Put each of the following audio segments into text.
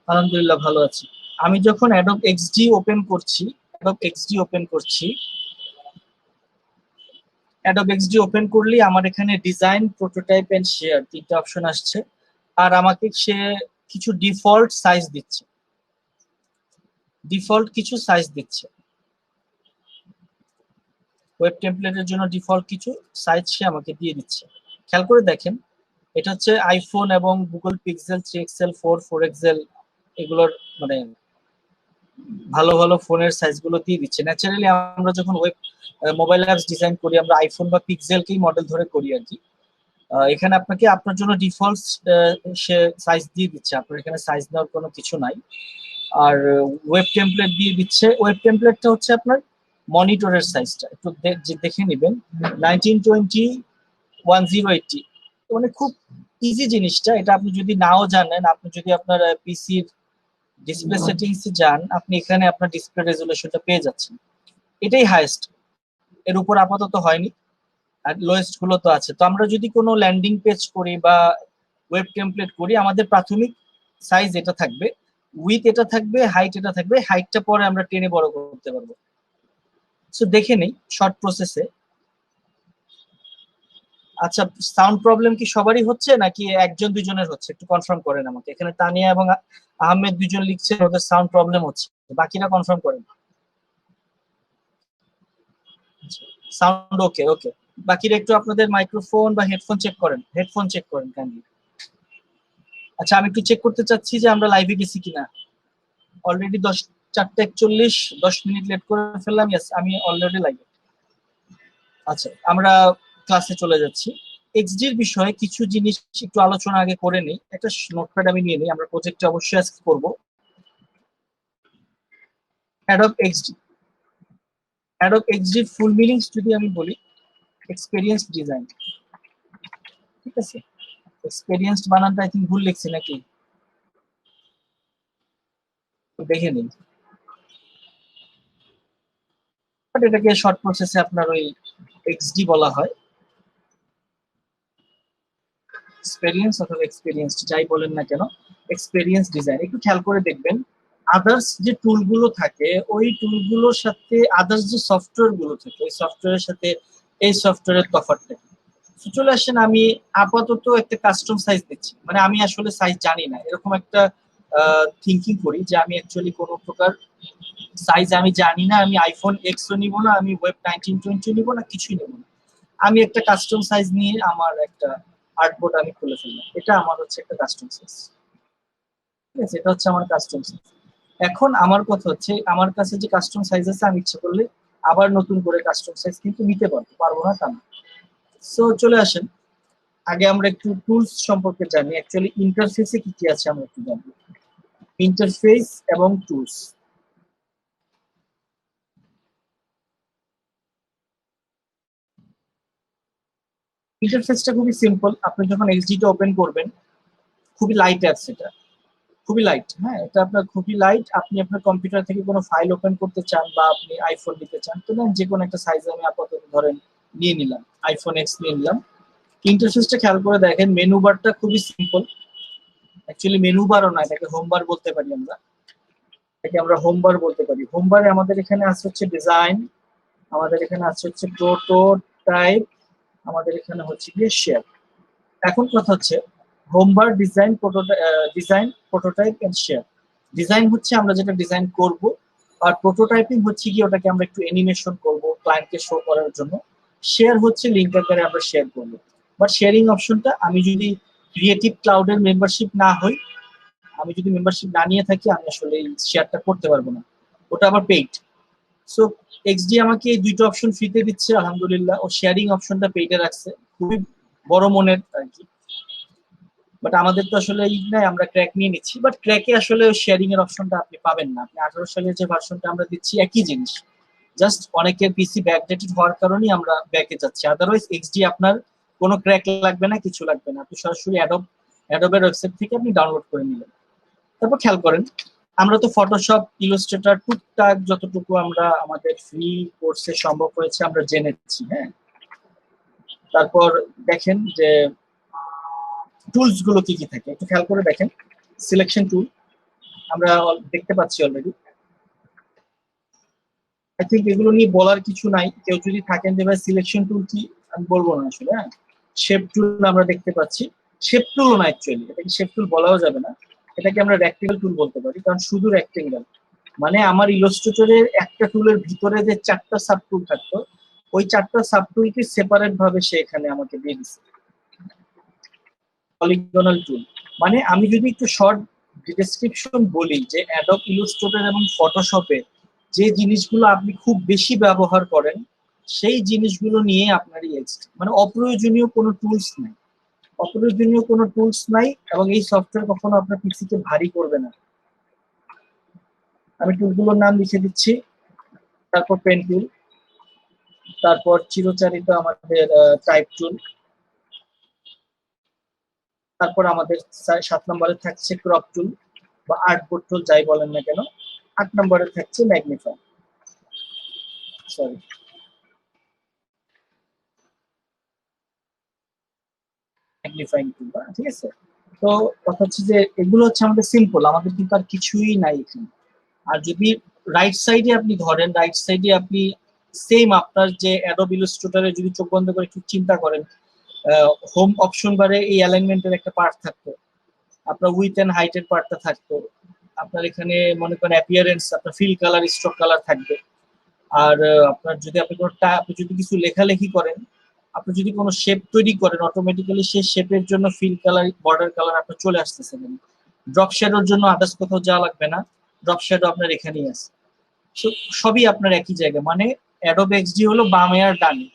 আলহামদুলিল্লাহ ভালো আছি। আমি যখন অ্যাডোব এক্সডি ওপেন করছি, অ্যাডোব এক্সডি ওপেন করলেই আমার এখানে ডিজাইন, প্রোটোটাইপ এন্ড শেয়ার তিনটা অপশন আসছে। আর আমাকে সে কিছু ডিফল্ট কিছু সাইজ দিচ্ছে। ওয়েব টেমপ্লেটের জন্য ডিফল্ট কিছু সাইজ সে আমাকে দিয়ে দিচ্ছে। খেয়াল করে দেখেন, এটা হচ্ছে আইফোন এবং গুগল পিক্সেল 3 এক্সেল 4 এক্সেল এগুলোর মানে ভালো ভালো ফোনের সাইজগুলো দিয়ে দিচ্ছে। ন্যাচারালি আমরা যখন ওয়েব মোবাইল অ্যাপস ডিজাইন করি আমরা আইফোন বা পিক্সেলকেই মডেল ধরে করি আর কি। এখানে আপনাকে আপনার জন্য ডিফল্ট সে সাইজ দিয়ে দিচ্ছে, আপনার এখানে সাইজ নেওয়ার কোনো কিছু নাই। আর ওয়েব টেমপ্লেট দিয়ে দিচ্ছে। ওয়েব টেমপ্লেটটা হচ্ছে আপনার মনিটরের সাইজটা একটু দেখে নেবেন, 1920 1080। মানে খুব ইজি জিনিসটা, এটা আপনি যদি নাও জানেন, আপনি যদি আপনার পিসির ডিসপ্লে সেটিংস যান, আপনি এখানে আপনার ডিসপ্লে রেজুলেশনটা পেয়ে যাচ্ছেন। এটাই হাইয়েস্ট, এর উপর আপাতত হয়নি। আর লোয়েস্ট গুলো তো আছে। তো আমরা যদি কোনো ল্যান্ডিং পেজ করি বা ওয়েব টেমপ্লেট করি, আমাদের প্রাথমিক সাইজ এটা থাকবে, উইথ এটা থাকবে, হাইট এটা থাকবে। হাইটটা পরে আমরা টেনে বড় করতে পারবো। সো দেখে নেই শর্ট প্রসেসে। আচ্ছা, সাউন্ড প্রবলেম কি সবারই হচ্ছে নাকি একজন দুজনের হচ্ছে? একটু কনফার্ম করেন আমাকে। এখানে তানিয়া এবং আহমেদ দুজন লিখছে ওদের সাউন্ড প্রবলেম হচ্ছে, বাকিরা কনফার্ম করেন। সাউন্ড ওকে ওকে। বাকিরা একটু আপনাদের মাইক্রোফোন বা হেডফোন চেক করেন কাইন্ডলি। আচ্ছা, আমি একটু চেক করতে চাচ্ছি যে আমরা লাইভে গেছি কিনা। অলরেডি 4:41, 10 মিনিট লেট করে ফেললাম। ইয়েস, আমি অলরেডি লাইভে। আচ্ছা, আমরা ক্লাসে চলে যাচ্ছি। এক্সডির বিষয়ে কিছু জিনিস একটু আলোচনা আগে করে নিই। একটা নোটপ্যাড আমি নিয়ে নিই, আমরা প্রজেক্টে অবশ্যই আজকে করব। অ্যাডোব এক্সডি, অ্যাডোব এক্সডির ফুল মিনিংস যদি আমি বলি, এক্সপেরিয়েন্স ডিজাইন। ঠিক আছে, এক্সপেরিয়েন্স বানানটা আই থিঙ্ক ভুল লিখছি নাকি, দেখে নিন। বাট এটাকে শর্ট প্রসেসে আপনার ওই এক্সডি বলা হয়। এক্সপেরিয়েন্স অথবা এক্সপেরিয়েন্স যাই বলেন না কেন, এক্সপেরিয়েন্স ডিজাইন। একটু খেয়াল করে দেখবেন, আদার্স যে টুলগুলো থাকে ওই টুলগুলোর সাথে আদার্স যে সফটওয়্যার গুলো থাকে ওই সফটওয়্যারের সাথে এই সফটওয়্যারের তফাৎটা কি। চলে আসেন, আমি আপাতত একটা কাস্টম সাইজ দিচ্ছি, মানে আমি আসলে সাইজ জানি না, এরকম একটা থিঙ্কিং করি যে আমি অ্যাকচুয়ালি কোনো প্রকার সাইজ আমি জানি না। আমি আইফোন এক্সও নিব না, আমি ওয়েব 1920 নিব না, কিছুই নেব না। আমি একটা কাস্টম সাইজ নিয়ে আমার একটা আর্টবোর্ড আমি খুলে ফেললাম। এটা আমার হচ্ছে একটা কাস্টম সাইজ। ঠিক আছে, এটা হচ্ছে আমার কাস্টম সাইজ। এখন আমার কথা হচ্ছে, আমার কাছে যে কাস্টম সাইজ আছে, আমি ইচ্ছে করলে আবার নতুন করে কাস্টম সাইজ কিন্তু নিতে পারবো না তা না। সো চলে আসেন, আগে আমরা একটু টুলস সম্পর্কে জানি। অ্যাকচুয়ালি ইন্টারফেসে কি কি আছে আমরা একটু জানবো। ইন্টারফেস এবং টুলস। ইন্টারফেসটা খুবই সিম্পল। আপনি যখন এক্সডিটা ওপেন করবেন, খুবই লাইট অ্যাপস এটা, খুবই লাইট। হ্যাঁ, এটা আপনার খুবই লাইট। আপনি আপনার কম্পিউটার থেকে কোনো ফাইল ওপেন করতে চান বা আপনি আইফোন নিতে চান, তো যে কোনো একটা সাইজে আমি আপাতত ধরেন নিয়ে নিলাম, আইফোন এক্স নিয়ে নিলাম। ইন্টারফেসটা খেয়াল করে দেখেন, মেনু বারটা খুবই সিম্পল। অ্যাকচুয়ালি মেনু বারও নয়, এটাকে হোম বার বলতে পারি আমরা। এটাকে আমরা হোম বার বলতে পারি। হোম বারে আমাদের এখানে আছে হচ্ছে ডিজাইন, আমাদের এখানে আছে হচ্ছে প্রোটোটাইপ, আমাদের এখানে হচ্ছে গিয়ে শেয়ার। এখন কথা হচ্ছে home bar, design, prototype and share. Design হচ্ছে আমরা যেটা ডিজাইন করব, আর প্রোটোটাইপিং হচ্ছে কি ওটাকে আমরা একটু অ্যানিমেশন করব ক্লায়েন্টকে শো করার জন্য। শেয়ার হচ্ছে লিঙ্ক আকারে আমরা শেয়ার করব। বাট শেয়ারিং অপশনটা, আমি যদি ক্রিয়েটিভ ক্লাউডের মেম্বারশিপ না হই, আমি যদি মেম্বারশিপ না নিয়ে থাকি, আমি আসলে এই শেয়ারটা করতে পারবো না, ওটা আবার পেইড। সো এক্সডি আমাকে এই দুইটা অপশন ফ্রিতে দিচ্ছে আলহামদুলিল্লাহ, ও শেয়ারিং অপশনটা পেইডে রাখছে। খুবই বড় মনের আর কি। বাট আমাদের তো আসলে ই নাই, আমরা ক্র্যাক নিয়ে নিচ্ছি। বাট ক্র্যাকে আসলে শেয়ারিং এর অপশনটা আপনি পাবেন না। আপনি 18 সালের যে ভার্সনটা আমরা দিচ্ছি একই জিনিস, জাস্ট অনেকের পিসি ব্যাকডেটেড হওয়ার কারণেই আমরা ব্যাকে যাচ্ছি। আদারওয়াইজ এক্সডি আপনার কোনো ক্র্যাক লাগবে না, কিছু লাগবে না। আপনি সরাসরি অ্যাডোবের ওয়েবসাইট থেকে আপনি ডাউনলোড করে নিলেন। তারপর খেয়াল করেন, আমরা তো ফটোশপ, ইলাস্ট্রেটর টুকটাক যতটুকু আমরা আমাদের ফ্রি কোর্সে সম্ভব হয়েছে আমরা জেনেছি। হ্যাঁ, তারপর দেখেন যে টুলস গুলো কি কি থাকে, একটু খেয়াল করে দেখেন। সিলেকশন টুল, আমরা দেখতে পাচ্ছি অলরেডি। আই থিঙ্ক এগুলো নিয়ে বলার কিছু নাই। কেউ যদি থাকেন যে ভাই সিলেকশন টুল কি, আমি বলবো না আসলে। হ্যাঁ, শেপ টুল আমরা দেখতে পাচ্ছি। শেপ টুল না, অ্যাকচুয়ালি এটাকে শেপ টুল বলাও যাবে না, এটাকে আমরা রেক্টেঙ্গেল টুল বলতে পারি, কারণ শুধু রেক্টেঙ্গেল। মানে আমার ইলাস্ট্রেটরের একটা টুলের ভিতরে যে 4টা সাব টুল থাকতো, ওই 4টা সাব টুলকে সেপারেট ভাবে সে এখানে আমাকে দিয়ে দিচ্ছে। পলিগনাল টুল মানে আমি যদি একটু শর্ট ডেসক্রিপশন বলি, যে অ্যাডব ইলাস্ট্রেটর এবং ফটোশপে যে জিনিসগুলো আপনি খুব বেশি ব্যবহার করেন, সেই জিনিসগুলো নিয়ে আপনার মানে অপ্রয়োজনীয় কোনো টুলস নাই, অপ্রয়োজনীয় কোনো টুলস নাই, এবং এই সফটওয়্যার কখনো আপনার পিসিকে ভারী করবে না। আমি টুলগুলোর নাম লিখে দিচ্ছি। তারপর পেন টুল, তারপর চিরচারিত আমাদের টাইপ টুল, তারপর আমাদের 7 নম্বরে থাকছে ক্রপ টুল বা আর্টবোর্ড টুল, যাই বলেন না কেন। 8 নম্বরে থাকছে ম্যাগনিফাই, সরি ম্যাগনিফাইং টুল, ঠিক আছে। তো কথা হচ্ছে যে এগুলো হচ্ছে আমাদের সিম্পল, আমাদের কিন্তু আর কিছুই নাই এখানে। আর যদি রাইট সাইডে আপনি ধরেন, রাইট সাইডে আপনি সেম আপনার যে অ্যাডোব ইলাস্ট্রেটরে যদি চোখ বন্ধ করে একটু চিন্তা করেন, হোম অপশন বারে এই অ্যালাইনমেন্টের একটা পার্ট থাকতো, আপনার উইথ এন্ড হাইটের পার্টটা থাকতো, আপনার এখানে মনে করেন অ্যাপিয়ারেন্স, আপনার ফিল কালার, স্ট্রোক কালার থাকবে। আর আপনার যদি আপনি কোনো আপনি যদি কিছু লেখালেখি করেন, আপনি যদি কোনো শেপ তৈরি করেন, অটোমেটিক্যালি সেই শেপের জন্য ফিল কালার, বর্ডার কালার আপনার চলে আসতেছে। ড্রপ শ্যাডোর জন্য আদার্স কোথাও যাওয়া লাগবে না, ড্রপ শ্যাডো আপনার এখানেই আছে। সবই আপনার একই জায়গায়, মানে অ্যাডোব এক্সডি হলো বামে আর ডানে,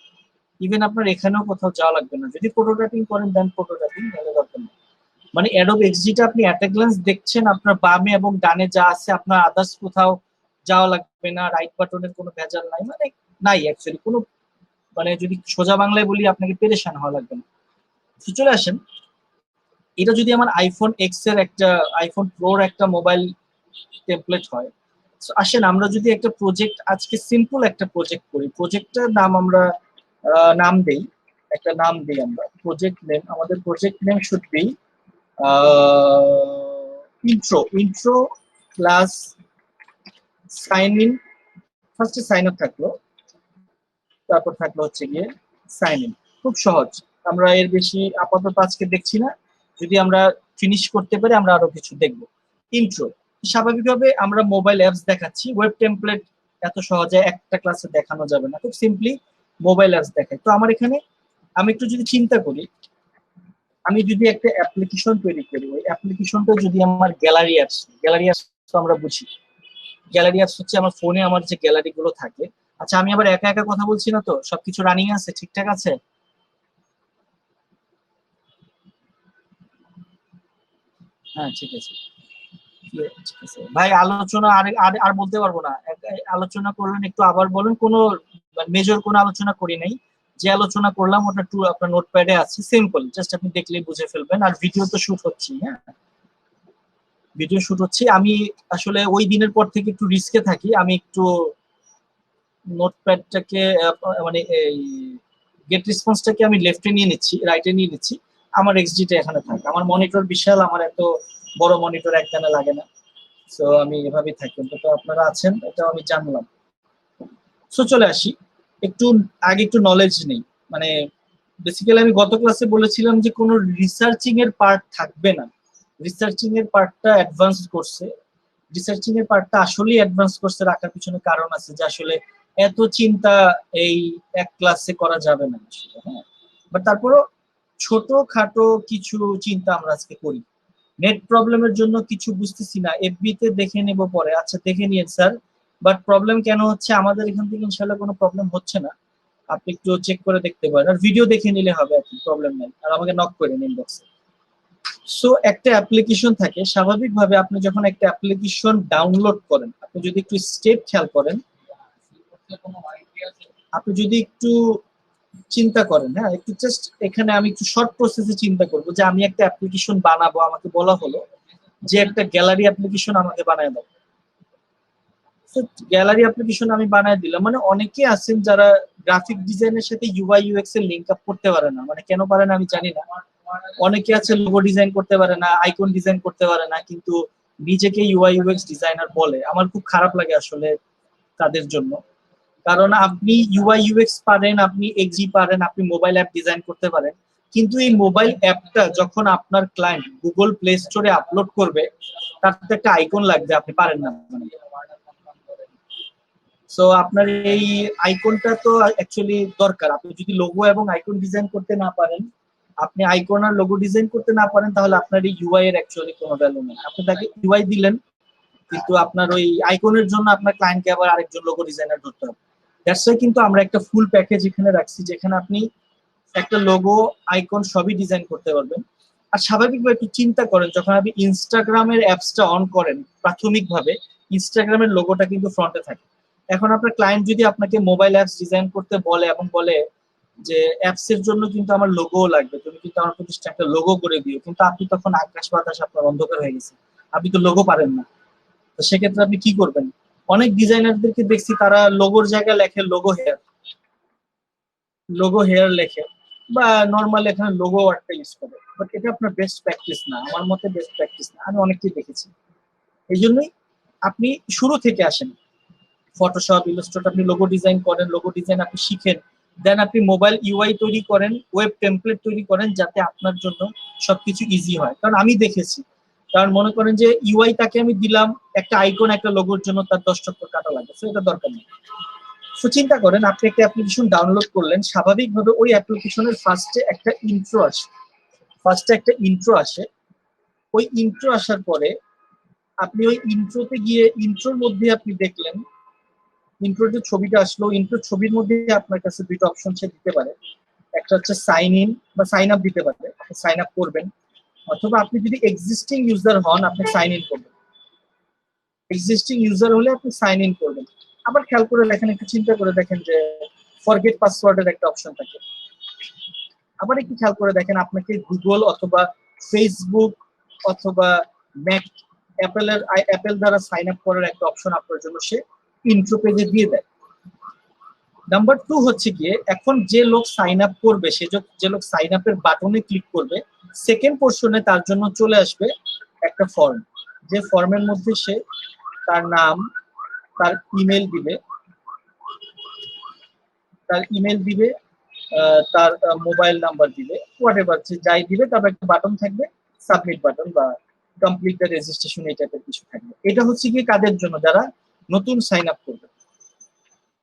ইভেন আপনার এখানেও কোথাও যাওয়া লাগবে না। যদি প্রোটোটাইপিং করেন দেন প্রোটোটাইপিং, তাহলে দরকার নেই। মানে অ্যাডোব এক্সডিটা আপনি অ্যাট এ গ্লান্স দেখছেন, আপনার বামে এবং ডানে যা আছে, আপনার আদার্স কোথাও যাওয়া লাগবে না, রাইট বাটনের কোনো ভেজাল নাই, মানে নাই অ্যাকচুয়ালি কোনো, মানে যদি সোজা বাংলায় বলি আপনাকে পেরেশান হওয়া লাগবে না। চলে আসেন, এটা যদি আমার আইফোন এক্স এর একটা, আইফোন প্রোর একটা মোবাইল টেমপ্লেট হয়, আসেন আমরা যদি একটা প্রজেক্ট, আজকে সিম্পল একটা প্রজেক্ট করি, প্রজেক্টটার নাম আমরা নাম দেই, একটা নাম দিই আমরা প্রজেক্ট নেম। আমাদের project name should be intro class sign in. ফার্স্টে সাইন আপ থাকলো, তারপর থাকলো হচ্ছে গিয়ে সাইন ইন। খুব সহজ, আমরা এর বেশি আপাতত আজকে দেখছি না, যদি আমরা ফিনিশ করতে পারি আমরা আরো কিছু দেখবো। ইন্ট্রো, স্বাভাবিকভাবে আমরা মোবাইল অ্যাপস দেখাচ্ছি, ওয়েব টেমপ্লেট এত সহজে একটা ক্লাসে দেখানো যাবে না, খুব সিম্পলি মোবাইল অ্যাপস দেখাই। তো আমার এখানে আমি একটু যদি চিন্তা করি, আমি যদি একটা অ্যাপ্লিকেশন তৈরি করি, ওই অ্যাপ্লিকেশনটা যদি আমার গ্যালারি অ্যাপস, গ্যালারি অ্যাপস তো আমরা বুঝি, গ্যালারি অ্যাপস হচ্ছে আমার ফোনে আমার যে গ্যালারি গুলো থাকে। আচ্ছা আমি আবার একা একা কথা বলছি না তো, সবকিছু রানিং আছে, ঠিকঠাক আছে? হ্যাঁ ঠিক আছে, ঠিক আছে ভাই। আলোচনা আর আর আর বলতে পারবো না, আলোচনা করলেন একটু আবার বলেন। কোনো মেজর কোনো আলোচনা করি নাই, যে আলোচনা করলাম ওটা টু আপনার নোটপ্যাডে আছে, সিম্পল, জাস্ট আপনি দেখলেই বুঝে ফেলবেন। আর ভিডিও তো শুট হচ্ছে, হ্যাঁ ভিডিও শুট হচ্ছে। আমি আসলে ওই দিনের পর থেকে একটু রিস্কে থাকি, আমি একটু নোটপ্যাডটাকে মানে এই গেট রেসপন্সটাকে আমি লেফটে নিয়ে নিচ্ছি, রাইটে নিয়ে নিচ্ছি, আমার এক্সডিটা এখানে থাকে। আমার মনিটর বিশাল, আমার এত বড় মনিটর একখানে লাগে না। সো আমি এভাবেই থাকি, তো আপনারা আছেন এটা আমি জানলাম। সো চলে আসি, একটু আগে একটু নলেজ নেই। মানে বেসিক্যালি আমি গত ক্লাসে বলেছিলাম যে কোনো রিসার্চিং এর পার্ট থাকবে না, রিসার্চিং এর পার্টটা অ্যাডভান্স করছে, রিসার্চিং এর পার্টটা আসলেই অ্যাডভান্স কোর্সে রাখার পিছনে কারণ আছে, যে আসলে এত চিন্তা এই এক ক্লাসে করা যাবে না আসলে। হ্যাঁ, বাট তারপরও ছোটখাটো কিছু চিন্তা আমরা আজকে করি। নেট প্রবলেমের জন্য কিছু বুঝতেছি না, এফবি তে দেখে নেব পরে, আচ্ছা দেখে নিন স্যার। বাট প্রবলেম কেন হচ্ছে, আমাদের এখান থেকে ইনশাল্লাহ কোনো প্রবলেম হচ্ছে না, আপনি একটু চেক করে দেখতে পারেন, আর ভিডিও দেখে নিলে হবে, আর প্রবলেম নাই, আর আমাকে নক করে নিন ইনবক্সে। সো একটা অ্যাপ্লিকেশন থাকে, স্বাভাবিকভাবে আপনি যখন একটা অ্যাপ্লিকেশন ডাউনলোড করেন, আপনি যদি একটু স্টেপ খেয়াল করেন, আপনি যদি একটু চিন্তা করেন, হ্যাঁ একটু জাস্ট এখানে আমি একটু শর্ট প্রসেসে চিন্তা করবো, যে আমি একটা অ্যাপ্লিকেশন বানাবো, আমাকে বলা হলো যে একটা গ্যালারি অ্যাপ্লিকেশন আমাকে বানায় দাও। গ্যালারি অ্যাপ্লিকেশন আমি বানায় দিলাম, মানে অনেকে আছেন যারা গ্রাফিক ডিজাইনের সাথে ইউআই ইউএক্স এর লিংক আপ করতে পারে না, মানে কেন পারে না আমি জানি না। অনেকে আছে লোগো ডিজাইন করতে পারে না, আইকন ডিজাইন করতে পারে না, কিন্তু নিজেকে ইউআই ইউএক্স ডিজাইনার বলে, আমার খুব খারাপ লাগে আসলে তাদের জন্য। কারণ আপনি ইউআই ইউএক্স পারেন, আপনি এক্সি পারেন, আপনি মোবাইল অ্যাপ ডিজাইন করতে পারেন, কিন্তু এই মোবাইল অ্যাপটা যখন আপনার ক্লায়েন্ট গুগল প্লে স্টোরে আপলোড করবে, তার তো একটা আইকন লাগবে, আপনি পারেন না। সো আপনার এই আইকনটা তো অ্যাকচুয়ালি দরকার। আপনি যদি লোগো এবং আইকন ডিজাইন করতে না পারেন, আপনি আইকন আর লোগো ডিজাইন করতে না পারেন, তাহলে আপনার এই ইউআই এর অ্যাকচুয়ালি কোনো ভ্যালু নেই। আপনি তাকে ইউআই দিলেন, কিন্তু আপনার ওই আইকনের জন্য আপনার ক্লায়েন্টকে আবার আরেকজন লোগো ডিজাইনার ধরতে হবে। দ্যাটস ওয়াই কিন্তু আমরা একটা ফুল প্যাকেজ এখানে রাখছি, যেখানে আপনি একটা লোগো, আইকন সবই ডিজাইন করতে পারবেন। আর স্বাভাবিকভাবে একটু চিন্তা করেন, যখন আপনি ইনস্টাগ্রামের অ্যাপসটা অন করেন, প্রাথমিকভাবে ইনস্টাগ্রামের লোগোটা কিন্তু ফ্রন্টে থাকে। এখন আপনার ক্লায়েন্ট যদি আপনাকে মোবাইল অ্যাপস ডিজাইন করতে বলে এবং বলে যে অ্যাপস এর জন্য কিন্তু আমার লোগো লাগবে, তুমি কিন্তু আমার প্রতিষ্ঠানে একটা লোগো করে দিও, কিন্তু আপনি তখন আকাশ বাতাস আপনার অন্ধকার হয়ে গেছে, আপনি তো লোগো পারেন না। তো সেক্ষেত্রে আপনি কি করবেন? অনেক ডিজাইনারদেরকে দেখছি তারা লোগোর জায়গায় লেখে লোগো হেয়ার, লোগো হেয়ার লেখে, বা নর্মাল এখানে লোগো ওয়ার্ডটা ইউজ করে। বাট এটা আপনার বেস্ট প্র্যাকটিস না, আমার মতে বেস্ট প্র্যাকটিস না, আমি অনেককেই দেখেছি। এই জন্যই আপনি শুরু থেকে আসেন, ফটোশপ, ইলাস্ট্রেটর, আপনি লোগো ডিজাইন করেন, লোগো ডিজাইন আপনি শিখেন, দেন আপনি মোবাইল ইউআই তৈরি করেন, ওয়েব টেমপ্লেট তৈরি করেন, যাতে আপনার জন্য সবকিছু ইজি হয়। কারণ আমি দেখেছি, কারণ মনে করেন যে ইউআই তাকে আমি দিলাম একটা আইকন, একটা লোগোর জন্য তার 10 টাকা কাটা লাগে, তো এটা দরকার নেই। সো চিন্তা করেন, আপনি একটা অ্যাপ্লিকেশন ডাউনলোড করলেন, স্বাভাবিকভাবে ওই অ্যাপ্লিকেশনের ফার্স্টে একটা ইন্ট্রো আসে, ওই ইন্ট্রো আসার পরে আপনি ওই ইন্ট্রোতে গিয়ে ইন্ট্রোর মধ্যে আপনি দেখলেন, ইন্ট্রোর যে ছবিটা আসলো, ইন্ট্রোর ছবির মধ্যে আপনার কাছে দুইটা অপশন সে দিতে পারে। একটা হচ্ছে সাইন ইন বা সাইন আপ দিতে পারে, আপনি সাইন আপ করবেন, অথবা আপনি যদি এক্সিস্টিং ইউজার হন আপনি সাইন ইন করবেন। এক্সিস্টিং ইউজার হলে আপনি সাইন ইন করবেন। আবার খেয়াল করে দেখেন, একটু চিন্তা করে দেখেন যে ফরগেট পাসওয়ার্ডের একটা অপশন থাকে। আবার একটু খেয়াল করে দেখেন, আপনাকে গুগল অথবা ফেসবুক অথবা ম্যাক অ্যাপেল দ্বারা সাইন আপ করার একটা অপশন আপনার জন্য সে ইন্ট্রো পেজে দিয়ে দেয়। নাম্বার 2 হচ্ছে গিয়ে, এখন যে লোক সাইন আপ করবে, যে লোক সাইন আপের বাটনে ক্লিক করবে, সেকেন্ড পোর্শনে তার জন্য চলে আসবে একটা ফর্ম, যে ফর্মের মধ্যে সে তার নাম, তার ইমেল দিবে, তার মোবাইল নাম্বার দিবে, হোয়াট এভার যাই দিবে, তারপর একটা বাটন থাকবে, সাবমিট বাটন বা কমপ্লিট দ্য রেজিস্ট্রেশন, এই টাইপের কিছু থাকবে। এটা হচ্ছে কি কাদের জন্য? যারা নতুন সাইন আপ করবে।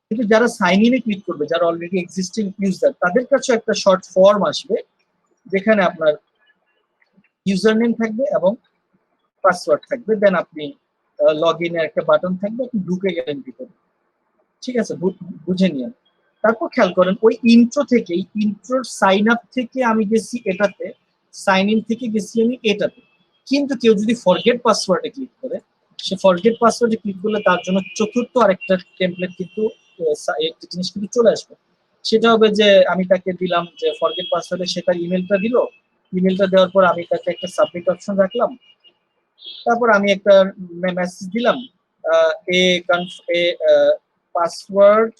কিন্তু যারা সাইন ইনে ক্লিক করবে, যারা অলরেডি এক্সিস্টিং ইউজার, তাদের কাছে একটা শর্ট ফর্ম আসবে, যেখানে আপনার ইউজার নেম থাকবে এবং পাসওয়ার্ড থাকবে, দেন আপনি লগ ইনের একটা বাটন থাকবে, আপনি ঢুকে গেলেন ভিতরে। ঠিক আছে, বুঝে নিন। তারপর খেয়াল করেন, ওই ইন্ট্রোর সাইন আপ থেকে আমি গেছি এটাতে, সাইন ইন থেকে গেছি আমি এটাতে। কিন্তু কেউ যদি ফরগেট পাসওয়ার্ডে ক্লিক করে, সে ফরগেট পাসওয়ার্ডে ক্লিক করলে তার জন্য চতুর্থ আরেকটা টেমপ্লেট কিন্তু একটা জিনিস কিন্তু চলে আসবে। সেটা হবে যে আমি তাকে দিলাম যে ফরগেট পাসওয়ার্ডে, সে তার ইমেলটা দিল, ইমেলটা দেওয়ার পর আমি তাকে একটা সাবমিট অপশন রাখলাম, তারপর আমি একটা মেসেজ দিলাম, a password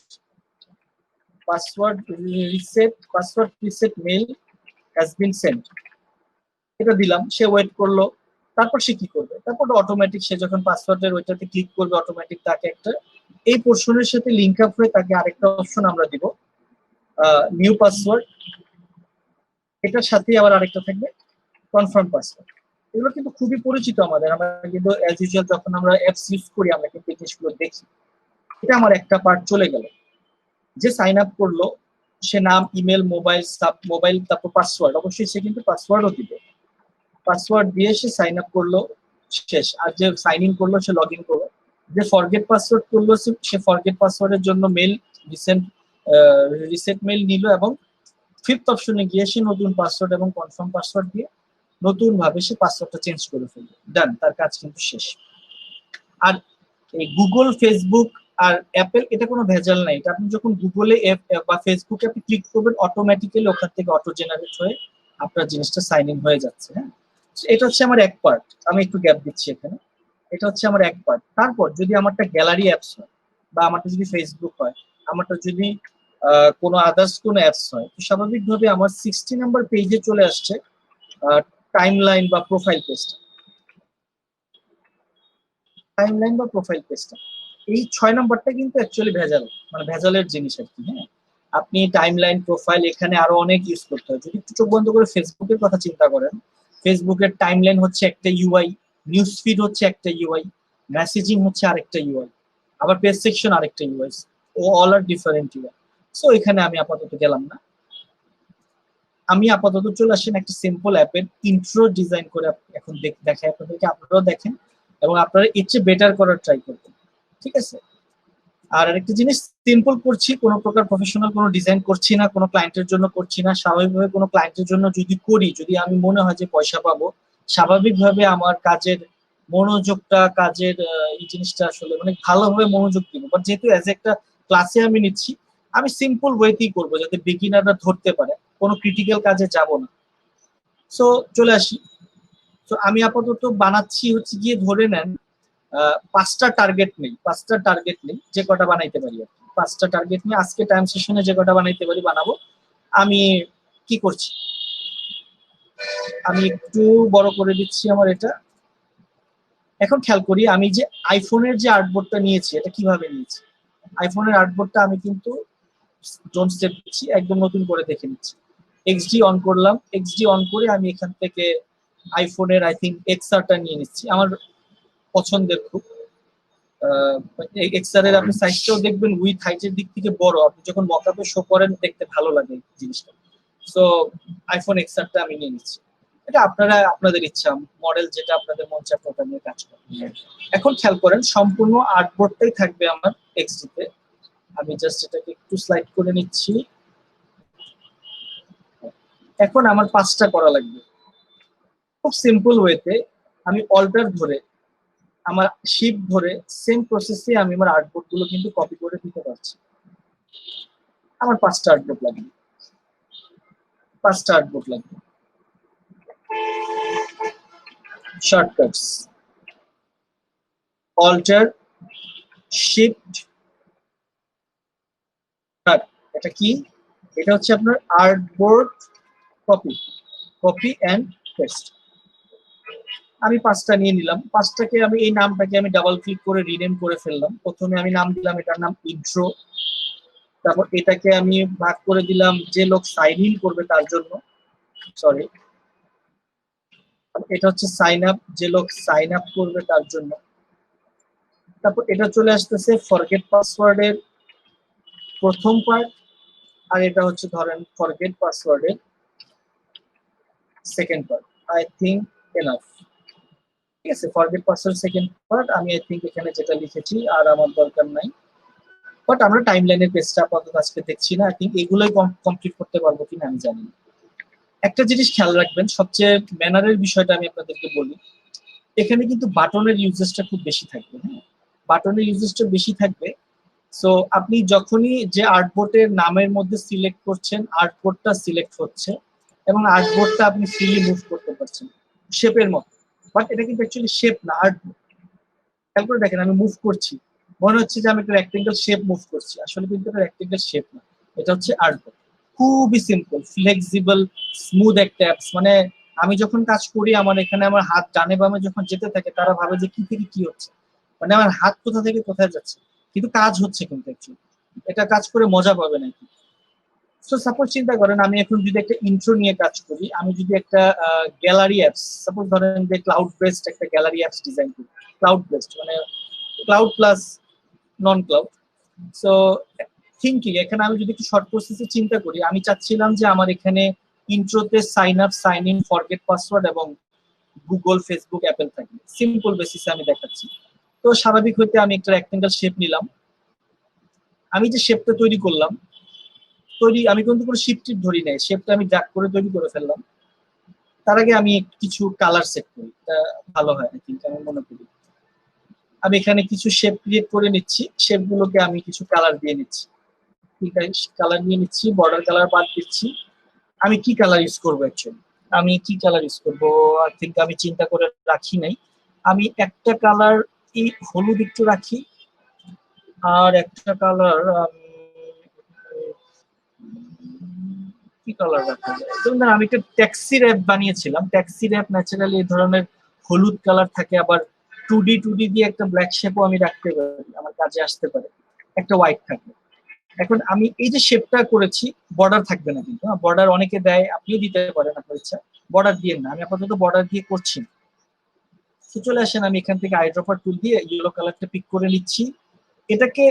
password reset mail has been sent, এটা দিলাম, সে ওয়েট করলো। তারপর সে কি করবে? তারপর অটোমেটিক সে যখন পাসওয়ার্ডের ওইটাতে ক্লিক করবে, অটোমেটিক তাকে একটা এই পোর্শনের সাথে লিংক আপ হয়ে তাকে আরেকটা অপশন আমরা দিব, নিউ পাসওয়ার্ড, এটার সাথে আবার আরেকটা থাকবে কনফার্ম পাসওয়ার্ড। এগুলো কিন্তু খুবই পরিচিত আমাদের, আমরা কিন্তু অ্যাজ ইউজুয়াল যখন আমরা অ্যাপস ইউজ করি আমরা কিন্তু এই জিনিসগুলো দেখি। এটা আমার একটা পার্ট চলে গেল। যে সাইন আপ করলো, সে নাম, ইমেল, মোবাইল, তারপর পাসওয়ার্ড, অবশ্যই সে কিন্তু পাসওয়ার্ডও দিবে। পাসওয়ার্ড দিয়ে সে সাইন আপ করলো, শেষ। আর যে সাইন ইন করলো সে লগ ইন করলো। যে ফরগেট পাসওয়ার্ড করলো সে ফরগেট পাসওয়ার্ডের জন্য মেল রিসেট মেল নিল, এবং ফিফথ অপশনে গিয়ে সে নতুন পাসওয়ার্ড এবং কনফার্ম পাসওয়ার্ড দিয়ে নতুন ভাবে সে পাসওয়ার্ডটা চেঞ্জ করে ফেলবে। ডান, তার কাজ কিন্তু শেষ। আর এই গুগল, ফেসবুক আর অ্যাপেল, এটা কোনো ভেজাল নাই। এটা আপনি যখন গুগলে বা ফেসবুকে আপনি ক্লিক করবেন, অটোমেটিক্যালি ওখান থেকে অটো জেনারেট হয়ে আপনার জিনিসটা সাইন ইন হয়ে যাচ্ছে। হ্যাঁ, এটা হচ্ছে আমার এক পার্ট, আমি একটু গ্যাপ দিচ্ছি এখানে। এটা হচ্ছে আমার এক পার্ট। তারপর যদি আমারটা গ্যালারি অ্যাপস হয়, বা আমারটা যদি ফেসবুক হয়, আমারটা যদি কোনো আদার্স কোনো অ্যাপস হয়, তো স্বাভাবিকভাবে আমার 60 নাম্বার পেজে চলে আসছে টাইমলাইন বা প্রোফাইল পেজটা। টাইমলাইন বা প্রোফাইল পেজটা, এই 6 নম্বরটা কিন্তু অ্যাকচুয়ালি ভেজাল, মানে ভেজালের জিনিস আর কি। হ্যাঁ, আপনি টাইমলাইন প্রোফাইল এখানে আরো অনেক ইউজ করতে হয়। যদি একটু চোখ বন্ধ করে ফেসবুকের কথা চিন্তা করেন, ফেসবুকের টাইমলাইন হচ্ছে একটা ইউআই, নিউজ ফিড হচ্ছে একটা ইউআই, মেসেজিং হচ্ছে আরেকটা ইউআই, আবার পেজ সেকশন আরেকটা ইউআই, ও অল আর ডিফারেন্ট ইউআই। সো এখানে আমি আপাতত গেলাম না, আমি আপাতত চলে আসেন একটা সিম্পল অ্যাপের ইন্ট্রো ডিজাইন করে এখন দেখাই আপনাদেরকে, আপনারাও দেখেন এবং আপনারা এর চেয়ে বেটার করার ট্রাই করবেন। ঠিক আছে, আর আরেকটা জিনিস, সিম্পল করছি, কোনো প্রকার প্রফেশনাল কোনো ডিজাইন করছি না, কোনো ক্লায়েন্টের জন্য করছি না। স্বাভাবিকভাবে কোনো ক্লায়েন্টের জন্য যদি করি, যদি আমি মনে হয় যে পয়সা পাবো, স্বাভাবিকভাবে আমার কাজের মনোযোগটা, কাজের এই জিনিসটা আসলে মানে ভালোভাবে মনোযোগ দিব। বাট যেহেতু অ্যাজ একটা ক্লাসে আমি নিচ্ছি, আমি সিম্পল ওয়েতেই করবো যাতে বিগিনাররা ধরতে পারে, কোনো ক্রিটিক্যাল কাজে যাব না। সো চলে আসি। তো আমি আপাতত বানাচ্ছি হচ্ছে গিয়ে ধরে নেন 5টা টার্গেট নেই, 5টা টার্গেট নেই, যে কটা বানাইতে পারি আর কি। 5টা টার্গেট নিয়ে আজকে টাইম সেশনে যে কটা বানাইতে পারি বানাবো। আমি কি করছি, আমি একটু বড় করে দিচ্ছি আমার এটা। এখন খেয়াল করি আমি যে আইফোনের যে আর্টবোর্ডটা নিয়েছি, এটা কিভাবে নিয়েছি। আইফোনের আর্টবোর্ডটা আমি কিন্তু ডোন্ট স্টেপ দিচ্ছি, একদম নতুন করে দেখে নিচ্ছি। এক্সডি অন করলাম, এক্সডি অন করে আমি এখান থেকে আইফোনের আই থিঙ্ক এক্সআরটা নিয়ে নিচ্ছি, আমার পছন্দের খুব। এক্সআর এর আপনি সাইজটাও দেখবেন উইথ হাইটের দিক থেকে বড়, আপনি যখন মকআপে শো করেন দেখতে ভালো লাগে জিনিসটা। সো আইফোন এক্সআরটা আমি নিয়ে নিচ্ছি। এটা আপনারা আপনাদের ইচ্ছা, মডেল যেটা আপনাদের মন চায় ওটা নিয়ে কাজ করেন। এখন খেয়াল করেন সম্পূর্ণ আর্টবোর্ডটাই থাকবে আমার এক্সডিতে। আমি জাস্ট এটাকে একটু স্লাইড করে নিচ্ছি। এখন আমার 5টা করা লাগবে খুব সিম্পল ওয়েতে। আমি অল্টার ধরে, আমার শিফট ধরে সেম প্রসেসে আমি আমার আর্টবোর্ড গুলো কিন্তু কপি করে দিতে পারছি। আমার 5টা আর্টবোর্ড লাগবে, 5টা আর্টবোর্ড লাগবে। শর্টকাটস, অল্টার, শিফট, এটা কি, এটা হচ্ছে আপনার artboard copy, copy and paste. আমি 5টা নিয়ে নিলাম, 5টাকে আমি এই নামটাকে আমি ডাবল ক্লিক করে রিনেম করে ফেললাম। প্রথমে আমি নাম দিলাম এটার নাম ইন্ট্রো, তারপর এটাকে আমি ভাগ করে দিলাম যে লোক সাইন ইন করবে তার জন্য, সরি এটা হচ্ছে সাইন আপ, যে লোক সাইন আপ করবে তার জন্য। তারপর এটা চলে আসতেছে ফরগেট পাসওয়ার্ডের প্রথম পার্ট, আর এটা হচ্ছে ধরেন ফরগেট পাসওয়ার্ডের second part. I think enough, ঠিক আছে। ফরগেট পাসওয়ার্ড সেকেন্ড পার্ট আমি আই থিঙ্ক এখানে যেটা লিখেছি আর আমার দরকার নাই। বাট আমরা টাইম লাইনের পেজটা আপাতত আজকে দেখছি না, আই থিঙ্ক এগুলোই কমপ্লিট করতে পারবো কিনা আমি জানি না। একটা জিনিস খেয়াল রাখবেন, সবচেয়ে ম্যানারের বিষয়টা আমি আপনাদেরকে বলি, এখানে কিন্তু বাটনের ইউজেসটা খুব বেশি থাকবে। হ্যাঁ, বাটনের ইউজেসটা বেশি থাকবে। সো আপনি যখনই যে আর্টবোর্ডের নামের মধ্যে সিলেক্ট করছেন, আর্টবোর্ডটা সিলেক্ট হচ্ছে এবং আর্টবোর্ডটা আপনি ফ্রিলি মুভ করতে পারছেন শেপের মতো। বাট এটা কিন্তু অ্যাকচুয়ালি শেপ না, আর্টবোর্ড। খেয়াল করে দেখেন আমি মুভ করছি, মনে হচ্ছে যে আমি একটা রেক্টেঙ্গেল শেপ মুভ করছি, আসলে কিন্তু এটা রেক্টেঙ্গেল শেপ না, এটা হচ্ছে আর্টবোর্ড। খুবই সিম্পল, ফ্লেক্সিবল, স্মুথ একটা অ্যাপস। মানে আমি যখন কাজ করি আমার এখানে আমার হাত ডানে বামে যখন যেতে থাকে তারা ভাবে যে কি থেকে কি হচ্ছে, মানে আমার হাত কোথা থেকে কোথায় যাচ্ছে, কিন্তু কাজ হচ্ছে কিন্তু অ্যাকচুয়ালি এটা কাজ করে মজা পাবে নাকি। সো সাপোজ চিন্তা করেন আমি এখন যদি একটা ইন্ট্রো নিয়ে কাজ করি, আমি যদি একটা গ্যালারি অ্যাপস, সাপোজ ধরেন যে ক্লাউড বেসড একটা গ্যালারি অ্যাপস ডিজাইন করি, ক্লাউড বেসড মানে ক্লাউড প্লাস নন ক্লাউড। সো থিঙ্কিং এখানে আমি যদি একটু শর্ট প্রসেসে চিন্তা করি, আমি চাচ্ছিলাম যে আমার এখানে ইন্ট্রোতে sign up, sign in, forget password এবং গুগল, ফেসবুক, অ্যাপেল থাকবে। সিম্পল বেসিসে আমি দেখাচ্ছি। তো স্বাভাবিক হইতে আমি একটা রেক্টেঙ্গেল শেপ নিলাম। আমি যে শেপটা তৈরি করলাম, আমি কিন্তু কোনো শিফট ধরি নাই, শেপটা আমি ড্র্যাগ করে তৈরি করে ফেললাম। তার আগে আমি কিছু কালার সেট করি, এটা ভালো হয় আই থিঙ্ক, আমি মনে করি। আমি এখানে কিছু শেপ ক্রিয়েট করে নিচ্ছি, শেপগুলোকে আমি কিছু কালার দিয়ে নিচ্ছি, ঠিক আছে, কালার নিয়ে নিচ্ছি, বর্ডার কালার বাদ দিচ্ছি। আমি কি কালার ইউজ করবো অ্যাকচুয়ালি, আমি কি কালার ইউজ করবো আই থিঙ্ক আমি চিন্তা করে রাখি নাই। আমি একটা কালার এই হলুদ একটু রাখি, আর একটা কালার কি কালার রাখা যায়, যেমন আমি একটা ট্যাক্সি র্যাপ বানিয়েছিলাম, ট্যাক্সি র্যাপ ন্যাচারালি এই ধরনের হলুদ কালার থাকে, আবার টু ডি দিয়ে একটা ব্ল্যাক শেপও আমি রাখতে পারি, আমার কাজে আসতে পারে, একটা হোয়াইট থাকবে। এখন আমি এই যে শেপটা করেছি, বর্ডার থাকবে না কিন্তু, বর্ডার অনেকে দেয়, আপনিও দিতে পারেন আপনার ইচ্ছা, বর্ডার দিয়ে না, আমি আপাতত বর্ডার দিয়ে করছি না। তো চলে আসেন, আমি এখান থেকে আইড্রপার টুল দিয়ে ইয়েলো কালারটা পিক করে নিচ্ছি, এটাকে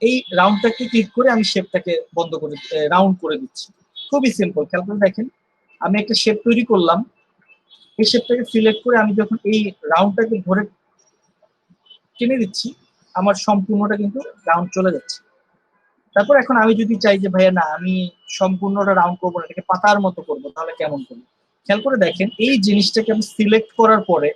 এই রাউন্ডটাকে ক্লিক করে আমি শেপটাকে বন্ধ করে রাউন্ড করে দিচ্ছি। খুবই সিম্পল, খেয়াল করে দেখেন, আমি একটা শেপ তৈরি করলাম, এই শেপটাকে সিলেক্ট করে আমি যখন এই রাউন্ডটাকে ধরে টেনে দিচ্ছি, আমার সম্পূর্ণটা কিন্তু রাউন্ড চলে যাচ্ছে। তারপর এখন আমি যদি চাই যে ভাইয়া না, আমি সম্পূর্ণটা রাউন্ড করবো না, এটাকে পাতার মতো করবো, তাহলে কেমন করবো? খেয়াল করে দেখেন, এই জিনিসটাকে আমি সিলেক্ট করার পরে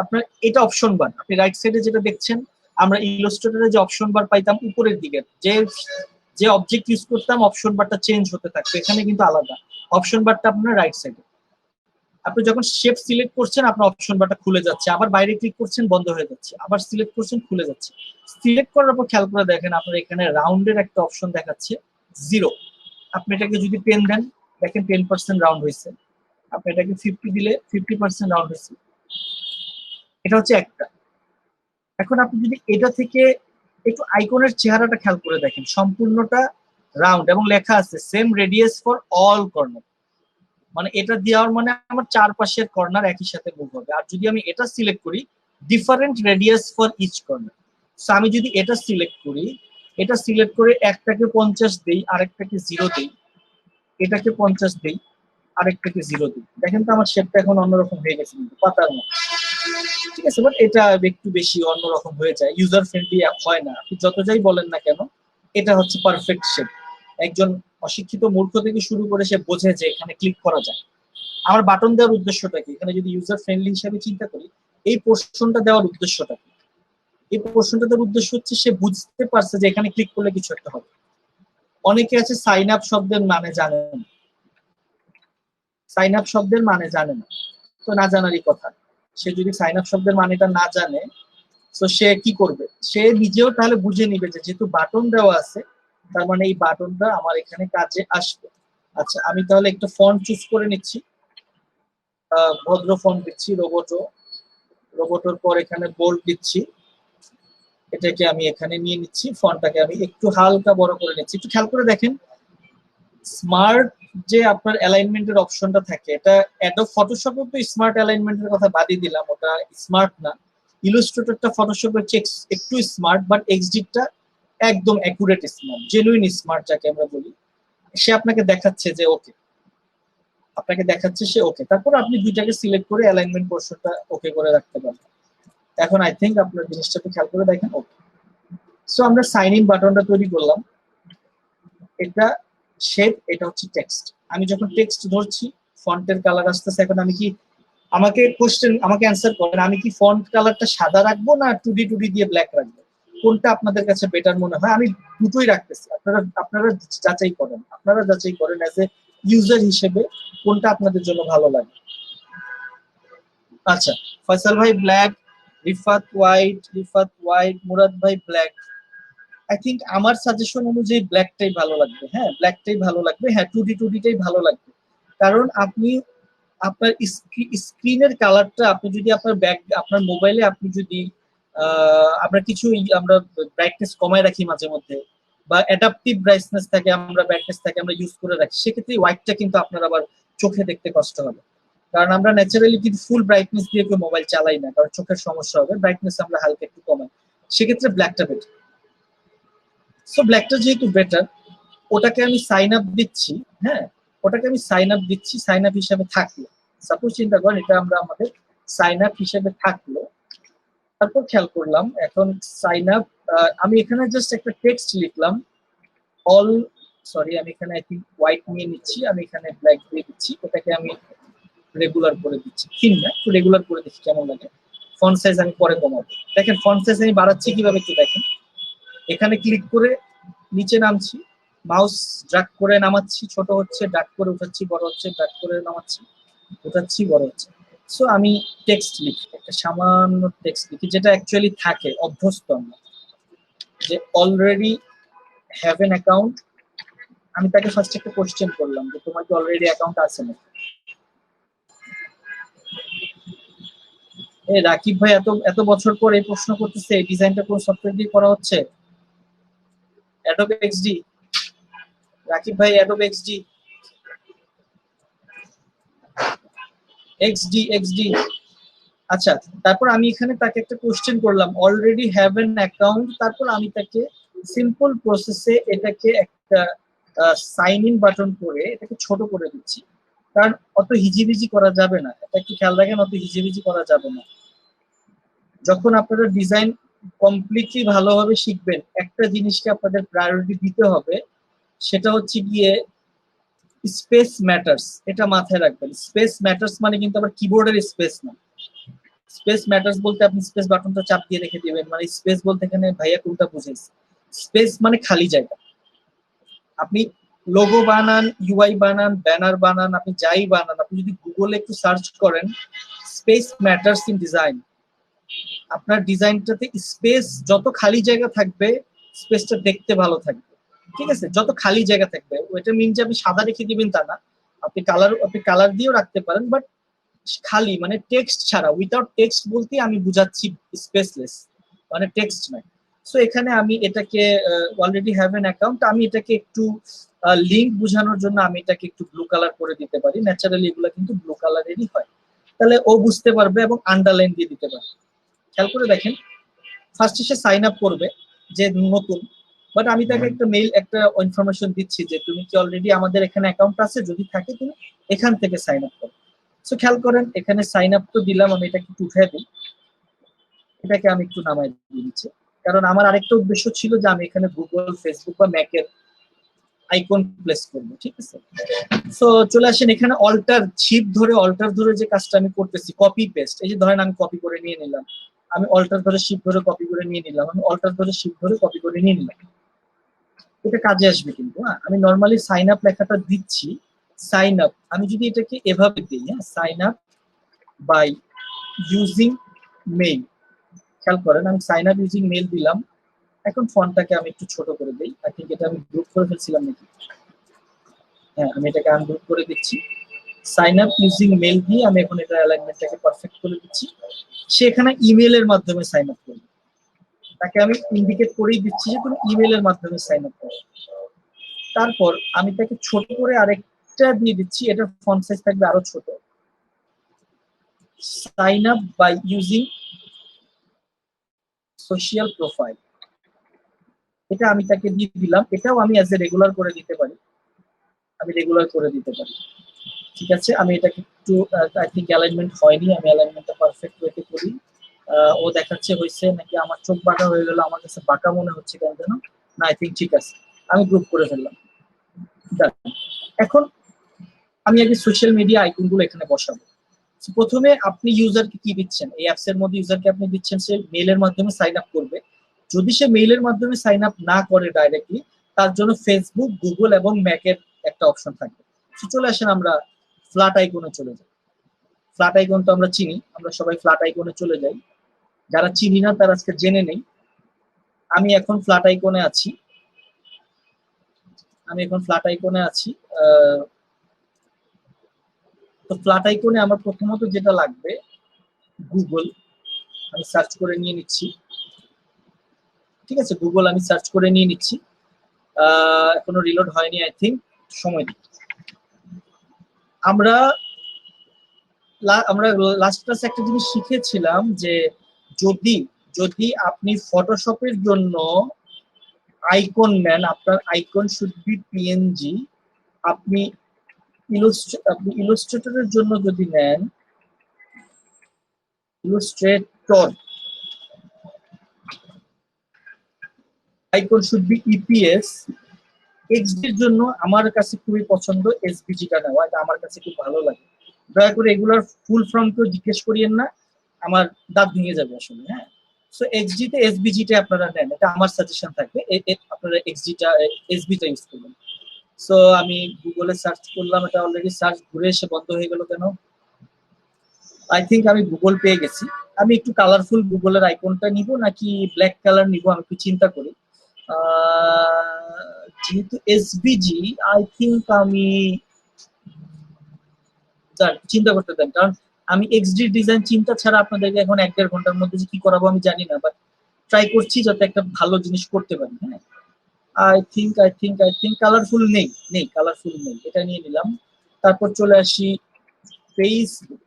আপনার এটা অপশন বার, আপনি রাইট সাইডে যেটা দেখছেন, আমরা ইলাস্ট্রেটরে যে অপশন বার পাইতাম উপরের দিকে, যে যে অবজেক্ট ইউজ করতাম অপশন বারটা চেঞ্জ হতে থাকতো, এখানে কিন্তু আলাদা, অপশন বারটা আপনার রাইট সাইডে। আপনি যখন শেপ সিলেক্ট করছেন, আপনার অপশন বারটা খুলে যাচ্ছে, আবার বাইরে ক্লিক করছেন বন্ধ হয়ে যাচ্ছে, আবার সিলেক্ট করছেন খুলে যাচ্ছে। সিলেক্ট করার পর খেয়াল করে দেখেন, আপনার এখানে রাউন্ডের একটা অপশন দেখাচ্ছে 0। আপনি এটাকে যদি 10 দেন, দেখেন 10% রাউন্ড হয়েছে। আপনি এটাকে 50 দিলে 50% রাউন্ড হয়েছে। এটা হচ্ছে একটা। এখন আপনি যদি এটা থেকে একটু আইকনের চেহারাটা খেয়াল করে দেখেন, সম্পূর্ণটা রাউন্ড এবং লেখা আছে same radius for all corner, মানে এটা দেওয়ার মানে আমার চারপাশের কর্নার একই সাথে মুভ হবে। আর যদি আমি এটা সিলেক্ট করি, different radius for each corner, so আমি যদি এটা সিলেক্ট করি, এটা সিলেক্ট করে একটাকে 50 দেই, আরেকটাকে 0 দেই, এটাকে 50 দেই, আরেকটাকে 0 দিই, দেখেন তো আমার শেপটা এখন অন্যরকম হয়ে গেছে, কিন্তু পাতার মতো। ঠিক আছে, বাট এটা একটু বেশি অন্যরকম হয়ে যায়, ইউজার ফ্রেন্ডলি হয় না, আপনি যত যাই বলেন না কেন, এটা হচ্ছে পারফেক্ট শেপ। একজন অশিক্ষিত মূর্খ থেকে শুরু করে সে বোঝে যে এখানে ক্লিক করা যায়। আমার বাটন দেওয়ার উদ্দেশ্যটা কি, এখানে যদি ইউজার ফ্রেন্ডলি হিসাবে চিন্তা করি, এই পোর্শনটা দেওয়ার উদ্দেশ্যটা কি? এই পোর্শনটা দেওয়ার উদ্দেশ্য হচ্ছে সে বুঝতে পারছে যে এখানে ক্লিক করলে কিছু একটা হবে। অনেকে আছে সাইন আপ শব্দের মানে জানে না, সাইন আপ শব্দের মানে জানে না, তো না জানারই কথা। সে যদি সাইন আপ শব্দের মানেটা না জানে, তো সে কি করবে, সে নিজেও তাহলে বুঝে নিবে যে যেহেতু বাটন দেওয়া আছে, তার মানে এই বাটনটা আমার এখানে কাজে আসবে। আচ্ছা, আমি তাহলে একটা ফন্ট চুজ করে নিচ্ছি, ভদ্র ফন্ট দিচ্ছি, রোবোটো, রোবোটোর পর এখানে বোল্ড দিচ্ছি, এটাকে আমি এখানে নিয়ে নিচ্ছি, ফন্টটাকে আমি একটু হালকা বড় করে নিচ্ছি। একটু খেয়াল করে দেখেন, স্মার্ট যে আপনার অ্যালাইনমেন্টের অপশনটা থাকে, এটা অ্যাডোব ফটোশপে তো স্মার্ট অ্যালাইনমেন্টের কথা বাদই দিলাম, ওটা স্মার্ট না। ইলাস্ট্রেটরটা ফটোশপের চেয়ে একটু স্মার্ট, বাট এক্সডিটটা একদম অ্যাকুরেট স্মার্ট, জেনুইন স্মার্ট যাকে আমরা বলি। সে আপনাকে দেখাচ্ছে যে ওকে, আপনাকে দেখাচ্ছে সে ওকে, তারপর আপনি দুইটাকে সিলেক্ট করে অ্যালাইনমেন্ট পোর্শনটা ওকে করে রাখতে পারবেন। এখন আই থিঙ্ক আপনার জিনিসটাকে খেয়াল করে দেখেন, ওকে। সো আমরা সাইন ইন বাটনটা তৈরি করলাম, এটা শেপ, এটা হচ্ছে টেক্সট। আমি যখন টেক্সট ধরছি, ফন্টের কালার আসতেছে, এখন আমি কি, আমাকে কোশ্চেন, আমাকে অ্যান্সার করেন, আমি কি ফন্ট কালারটা সাদা রাখবো না টু ডি দিয়ে ব্ল্যাক রাখবো? কোনটা আপনাদের কাছে বেটার মনে হয়? আমি দুটোই রাখতেছি, আপনারা আপনারা যাচাই করেন, আপনারা যাচাই করেন অ্যাজ এ ইউজার হিসেবে কোনটা আপনাদের জন্য ভালো লাগে। আচ্ছা, ফয়সাল ভাই ব্ল্যাক, রিফাত হোয়াইট, মুরাদ ভাই ব্ল্যাক। আই থিঙ্ক আমার সাজেশন অনুযায়ী ব্ল্যাকটাই ভালো লাগবে। হ্যাঁ, ব্ল্যাকটাই ভালো লাগবে, হ্যাঁ টু ডিটাই ভালো লাগবে। কারণ আপনি আপনার স্ক্রিনের কালারটা, আপনি যদি আপনার আপনার মোবাইলে আপনি যদি আমরা কিছু আমরা ব্রাইটনেস কমায় রাখি মাঝে মধ্যে, বা অ্যাডাপটিভ ব্রাইটনেস থাকে, আমরা ব্রাইটনেস থাকে আমরা ইউজ করে রাখি, সেক্ষেত্রে হোয়াইটটা কিন্তু আপনার আবার চোখে দেখতে কষ্ট হবে। কারণ আমরা ন্যাচারালি কিন্তু ফুল ব্রাইটনেস দিয়ে কেউ মোবাইল চালাই না, কারণ চোখের সমস্যা হবে, ব্রাইটনেস আমরা হালকা একটু কমাই, সেক্ষেত্রে ব্ল্যাকটা বেটার। সো ব্ল্যাকটা যেহেতু বেটার, ওটাকে আমি সাইন আপ দিচ্ছি। হ্যাঁ, ওটাকে আমি সাইন আপ দিচ্ছি, সাইন আপ হিসাবে থাকলো, সাপোজ চিন্তা করেন এটা আমরা আমাদের সাইন আপ হিসেবে থাকলো। তারপর খেয়াল করলাম এখন সাইন আপ, আমি এখানে জাস্ট একটা টেক্সট লিখলাম, অল, সরি আমি এখানে আই থিঙ্ক হোয়াইট নিয়ে নিচ্ছি, আমি এখানে ব্ল্যাক দিয়ে দিচ্ছি, ওটাকে আমি রেগুলার করে দিচ্ছি, থিম না, একটু রেগুলার করে দিচ্ছি কেমন লাগে। ফন্ট সাইজ আমি পরে কমাবো, দেখেন ফন্ট সাইজ আমি বাড়াচ্ছি কিভাবে একটু দেখেন, এখানে ক্লিক করে নিচে নামছি, মাউস ড্র্যাগ করে নামাচ্ছি, ছোট হচ্ছে, ড্র্যাগ করে উঠাচ্ছি, বড় হচ্ছে, ড্র্যাগ করে নামাচ্ছি, উঠাচ্ছি, বড় হচ্ছে। সো আমি টেক্সট লিখি, একটা সামান্য টেক্সট লিখি, যেটা অ্যাকচুয়ালি থাকে অভ্যস্ত আমরা, যে অলরেডি হ্যাভ এন অ্যাকাউন্ট। আমি তাকে ফার্স্ট একটা কোশ্চেন করলাম যে তোমার কি অলরেডি অ্যাকাউন্ট আছে না, এই রাকিব ভাই এত এত বছর পর এই প্রশ্ন করতেছে, এই ডিজাইনটা কোন সফটওয়্যার দিয়ে করা হচ্ছে? Adobe XD. রাকিব ভাই অ্যাডোবে এক্সডি, এক্সডি। আচ্ছা, তারপর আমি এখানে তাকে একটা কোশ্চেন করলাম, অলরেডি হ্যাভ এন অ্যাকাউন্ট, তারপর আমি তাকে সিম্পল প্রসেসে এটাকে একটা সাইন ইন বাটন করে এটাকে ছোট করে দিচ্ছি, কারণ অত হিজিবিজি করা যাবে না, এটা একটু খেয়াল রাখেন, অত হিজিবিজি করা যাবে না। যখন আপনারা ডিজাইন কমপ্লিটলি ভালোভাবে শিখবেন, একটা জিনিসকে আপনাদের প্রায়োরিটি দিতে হবে, সেটা হচ্ছে গিয়ে স্পেস ম্যাটার্স। এটা মাথায় রাখবেন, স্পেস ম্যাটার্স মানে কিন্তু আবার কিবোর্ডের স্পেস না। স্পেস ম্যাটার্স বলতে আপনি স্পেস বাটনটা চাপ দিয়ে রেখে দিবেন, মানে স্পেস বলতে এখানে ভাইয়া কোনটা বুঝেছে, স্পেস মানে খালি জায়গা। আপনি লোগো বানান, ইউআই বানান, ব্যানার বানান, আপনি যাই বানান, আপনি যদি গুগলে একটু সার্চ করেন স্পেস ম্যাটার্স ইন ডিজাইন, আপনার ডিজাইনটাতে স্পেস যত খালি জায়গা থাকবে স্পেসটা দেখতে ভালো থাকবে। ঠিক আছে, যত খালি জায়গা থাকবে, ওইটা মিন যে আপনি সাদা রেখে দিবেন তা না, আপনি কালার দিয়েও রাখতে পারেন, বাট খালি মানে টেক্সট ছাড়া, উইথাউট টেক্সট বলতে আমি বুঝাচ্ছি স্পেসলেস, মানে টেক্সট নাই। সো এখানে আমি এটাকে অলরেডি হ্যাভ এন অ্যাকাউন্ট, আমি এটাকে একটু লিঙ্ক বোঝানোর জন্য আমি এটাকে একটু ব্লু কালার করে দিতে পারি, ন্যাচারালি এগুলো কিন্তু ব্লু কালারেরই হয়, তাহলে ও বুঝতে পারবে, এবং আন্ডারলাইন দিয়ে দিতে পারবে। খেয়াল করে দেখেন, ফার্স্টে সে সাইন আপ করবে যে নতুন, বাট আমি তাকে একটা মেইল, একটা ইনফরমেশন দিচ্ছি যে তুমি কি অলরেডি আমাদের এখানে অ্যাকাউন্ট আছে, যদি থাকে তুমি এখান থেকে সাইন আপ করো। সো খেয়াল করেন এখানে সাইন আপ তো দিলাম, আমি এটাকে একটু উঠে দিই, এটাকে আমি একটু নামাই দিয়ে দিচ্ছি, কারণ আমার আরেকটা উদ্দেশ্য ছিল যে আমি এখানে গুগল, ফেসবুক বা ম্যাকের আইকন প্লেস করবো। ঠিক আছে, সো চলে আসেন এখানে অল্টার ধরে যে কাজটা আমি করতেছি, কপি পেস্ট, এই যে ধরেন আমি কপি করে নিয়ে নিলাম, আমি অল্টার ধরে শিফট ধরে কপি করে নিয়ে নিলাম, আমি অল্টার ধরে শিফট ধরে কপি করে নিয়ে নিলাম, এটা কাজে আসবে কিন্তু। হ্যাঁ, আমি নর্মালি সাইন আপ লেখাটা দিচ্ছি, সাইন আপ আমি যদি এটাকে এভাবে দিই, হ্যাঁ, sign up by using mail, খেয়াল করেন আমি সাইন আপ ইউজিং মেইল দিলাম। এখন ফন্টটাকে আমি একটু ছোট করে দিই, আই থিঙ্ক এটা আমি গ্রুপ করে ফেলছিলাম নাকি, হ্যাঁ আমি এটাকে আনগ্রুপ করে দিচ্ছি, সাইন আপ ইউজিং মেইল দিয়ে আমি এখন এটা অ্যালাইনমেন্টটাকে পারফেক্ট করে দিচ্ছি। সে এখানে ইমেলের মাধ্যমে সাইন আপ করবে, তাকে আমি ইন্ডিকেট করেই দিচ্ছি যে তুমি ইমেলের মাধ্যমে সাইন আপ করো। তারপর আমি তাকে ছোট করে আরেকটা দিয়ে দিচ্ছি, এটার ফন্ট সাইজ থাকবে আরো ছোট, sign up by using social profile, এটা আমি তাকে দিয়ে দিলাম, এটাও আমি অ্যাজ এ রেগুলার করে দিতে পারি, আমি রেগুলার করে দিতে পারি। ঠিক আছে, আমি এটাকে একটু আই থিঙ্ক অ্যালাইনমেন্ট হয়নি, আমি অ্যালাইনমেন্টটা পারফেক্ট ওয়েতে করি। ও দেখাচ্ছে হয়েছে নাকি আমার চোখ বাঁকা হয়ে গেল, আমার কাছে বাঁকা মনে হচ্ছে কেন যেন, না আই থিঙ্ক ঠিক আছে, আমি গ্রুপ করে ফেললাম। এখন আমি আগে সোশ্যাল মিডিয়া আইকনগুলো এখানে বসাবো। প্রথমে আপনি ইউজারকে কি দিচ্ছেন, এই অ্যাপস এর মধ্যে ইউজারকে আপনি দিচ্ছেন সে মেইলের মাধ্যমে সাইন আপ করবে, যদি সে মেইলের মাধ্যমে সাইন আপ না করে ডাইরেক্টলি, তার জন্য ফেসবুক, গুগল এবং ম্যাকের একটা অপশন থাকবে। চলে আসেন আমরা ফ্ল্যাট আইকনে চলে যাই, ফ্ল্যাট আইকন তো আমরা চিনি, আমরা সবাই ফ্ল্যাট আইকনে চলে যাই, যারা চিনি না তারা আজকে জেনে নেই। আমি এখন ফ্ল্যাট আইকনে আছি, তো ফ্ল্যাট আইকনে আমার প্রথমত যেটা লাগবে গুগল, আমি সার্চ করে নিয়ে নিচ্ছি। ঠিক আছে, গুগল আমি সার্চ করে নিয়ে নিচ্ছি, এখনো রিলোড হয়নি, আই থিঙ্ক সময় দিই। আমরা লাস্ট ক্লাসে একটা জিনিস শিখেছিলাম যে যদি যদি আপনি ফটোশপের জন্য আইকন নেন, আপনার আইকন শুড বি পিএনজি। আপনি ইলাস্ট্রেটরের জন্য যদি নেন, illustrator icon should be EPS. এক্সডির জন্য আমার কাছে খুবই পছন্দ এসভিজিটা নেওয়া, এটা আমার কাছে খুব ভালো লাগে। দয়া করে এগুলোর ফুল ফর্ম কেউ জিজ্ঞেস করিয়েন না, আমার দাঁত ভেঙে যাবে আসলে। হ্যাঁ, সো এক্সডিতে এসভিজিটা আপনারা নেন, এটা আমার সাজেশন থাকবে, আপনারা এসভিটা ইউজ করবেন। সো আমি গুগলে সার্চ করলাম, এটা অলরেডি সার্চ ঘুরে এসে বন্ধ হয়ে গেল কেন, আই থিঙ্ক আমি গুগল পেয়ে গেছি। আমি একটু কালারফুল গুগলের আইকনটা নিব নাকি ব্ল্যাক কালার নিব, আমি একটু চিন্তা করি। যেহেতু এসবিজি, আই থিঙ্ক আমি চিন্তা করতে দেন, কারণ আমি এক্সডি ডিজাইন চিন্তা ছাড়া আপনাদেরকে এখন 1-1.5 ঘন্টার মধ্যে যে কি করাবো আমি জানি না, বাট ট্রাই করছি যাতে একটা ভালো জিনিস করতে পারি। হ্যাঁ, আই থিঙ্ক কালারফুল নেই, কালারফুল নেই, এটা নিয়ে নিলাম। তারপর চলে আসি ফেসবুক।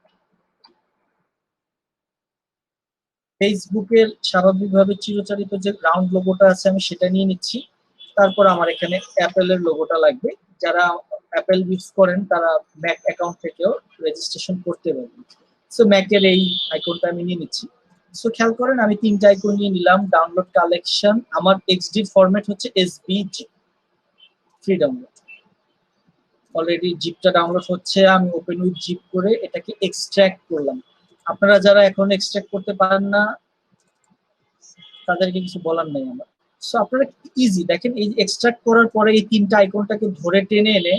ফেসবুকের স্বাভাবিকভাবে চিরচারিত যে রাউন্ড লোগোটা আছে আমি সেটা নিয়ে নিচ্ছি। তারপর আমার এখানে অ্যাপেলের লোগোটা লাগবে। যারা অ্যাপেল ইউজ করেন তারা ম্যাক অ্যাকাউন্ট থেকেও রেজিস্ট্রেশন করতে পারবেন। সো ম্যাকের এই আইকনটা আমি নিয়ে নিচ্ছি। সো খেয়াল করেন আমি 3টা আইকন নিয়ে নিলাম। ডাউনলোড কালেকশন, আমার এক্সডি ফরম্যাট হচ্ছে এসভিজি, ফ্রি ডাউনলোড। অলরেডি জিপটা ডাউনলোড হচ্ছে, আমি ওপেন উইথ জিপ করে এটাকে এক্সট্রাক্ট করলাম। আপনারা যারা এখন এক্সট্রাক্ট করতে পারেন না তাদেরকে কিছু বলার নেই আমার। সো আপনারা ইজি দেখেন, এই এক্সট্রাক্ট করার পরে এই 3টা আইকনটাকে ধরে টেনে এনে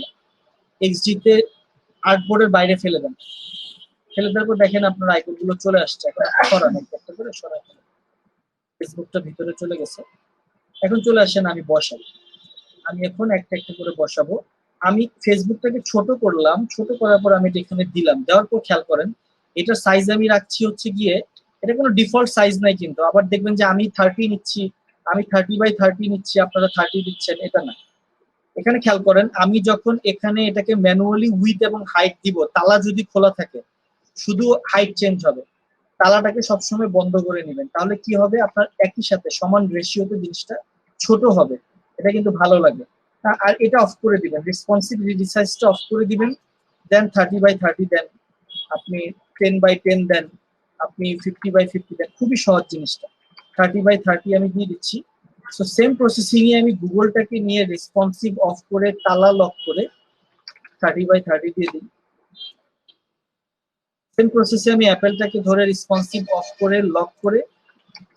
এক্সডিতে আর্টবোর্ডের বাইরে ফেলে দেন। ফেলে দেওয়ার পর দেখেন আপনার আইকনগুলো চলে আসছে। এখন সরান, একটা করে সরান। ফেসবুকটা ভিতরে চলে গেছে। এখন চলে আসেন আমি বসাই। আমি এখন একটা একটা করে বসাবো। আমি ফেসবুকটাকে ছোট করলাম, ছোট করার পর আমি এটা এখানে দিলাম। দেওয়ার পর খেয়াল করেন এটার সাইজ আমি রাখছি হচ্ছে গিয়ে, এটা কোনো ডিফল্ট সাইজ নাই কিন্তু। আবার দেখবেন যে আমি 30 নিচ্ছি, আমি 30x30 নিচ্ছি, আপনারা 30 দিচ্ছেন, এটা না। এখানে খেয়াল করেন আমি যখন এখানে এটাকে ম্যানুয়ালি উইথ এবং হাইট দিব, তালা যদি খোলা থাকে শুধু হাইট চেঞ্জ হবে। তালাটাকে সবসময় বন্ধ করে নেবেন, তাহলে কি হবে আপনার একই সাথে সমান রেশিওতে জিনিসটা ছোট হবে, এটা কিন্তু ভালো লাগে। আর এটা অফ করে দিবেন, রেসপন্সিভ রিসাইজটা অফ করে দিবেন। দেন 30x30 দেন, আপনি 10x10 দেন, আপনি 50x50 দেন। খুবই সহজ জিনিসটা। 30x30 আমি দিয়ে দিচ্ছি। সো সেম প্রসেসিং এ আমি গুগলটাকে নিয়ে রেসপন্সিভ অফ করে তালা লক করে 30x30 দিয়ে দিই। সেম প্রসেসে আমি অ্যাপেলটাকে ধরে রেসপন্সিভ অফ করে লক করে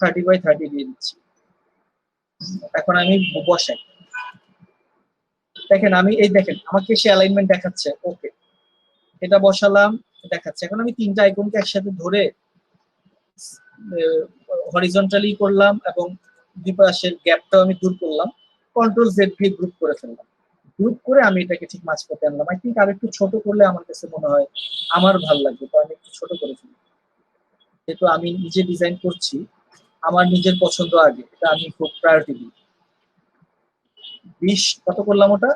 30x30 দিয়ে দিচ্ছি। এখন আমি বসাই, দেখেন আমি এই দেখেন আমাকে সে অ্যালাইনমেন্ট দেখাচ্ছে, ওকে এটা বসালাম, দেখাচ্ছে। এখন আমি 3টা আইকনকে একসাথে ধরে হরিজন্টালি করলাম এবং দুই পাশের গ্যাপটাও আমি দূর করলাম। কন্ট্রোল জেড দিয়ে গ্রুপ করে ফেললাম। গ্রুপ করে আমি এটাকে ঠিক মাঝপথে আনলাম। আই থিঙ্ক আর একটু ছোট করলে আমার কাছে মনে হয় আমার ভালো লাগবে, তো আমি একটু ছোট করে ফেলি। যেহেতু আমি নিজে ডিজাইন করছি, আমার নিজের পছন্দ আগে, এটা আমি খুব প্রায়োরিটি দিই। 20 কত করলাম ওটা,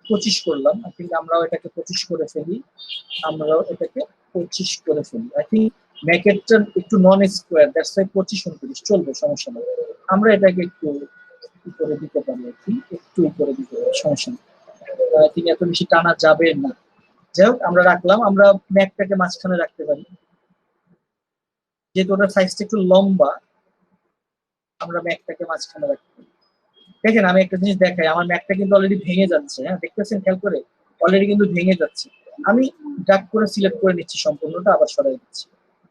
25 করলাম। আই থিঙ্ক আমরাও এটাকে 25 করে ফেলি, আমরাও এটাকে 25 করে ফেলি। আই থিঙ্ক ম্যাকেটটা একটু নন স্কোয়ার, দ্যাটস ওয়াই 25-29 চলবে, সমস্যা নেই। আমরা এটাকে একটু করে দিতে পারি, আর কি একটু করে দিতে পারি, সমস্যা নেই। আই থিঙ্ক এত বেশি টানা যাবে না। যাই হোক আমরা রাখলাম, আমরা ম্যাকটাকে মাঝখানে রাখতে পারি, যেহেতু ওটার সাইজটা একটু লম্বা আমরা ম্যাকটাকে মাঝখানে রাখতে পারি। দেখেন আমি একটা জিনিস দেখাই, আমার ম্যাকটা কিন্তু অলরেডি ভেঙে যাচ্ছে। হ্যাঁ দেখতেছেন, খেয়াল করে অলরেডি কিন্তু ভেঙে যাচ্ছে। আমি ড্র্যাগ করে সিলেক্ট করে নিচ্ছি সম্পূর্ণটা, আবার সরাই দিচ্ছি।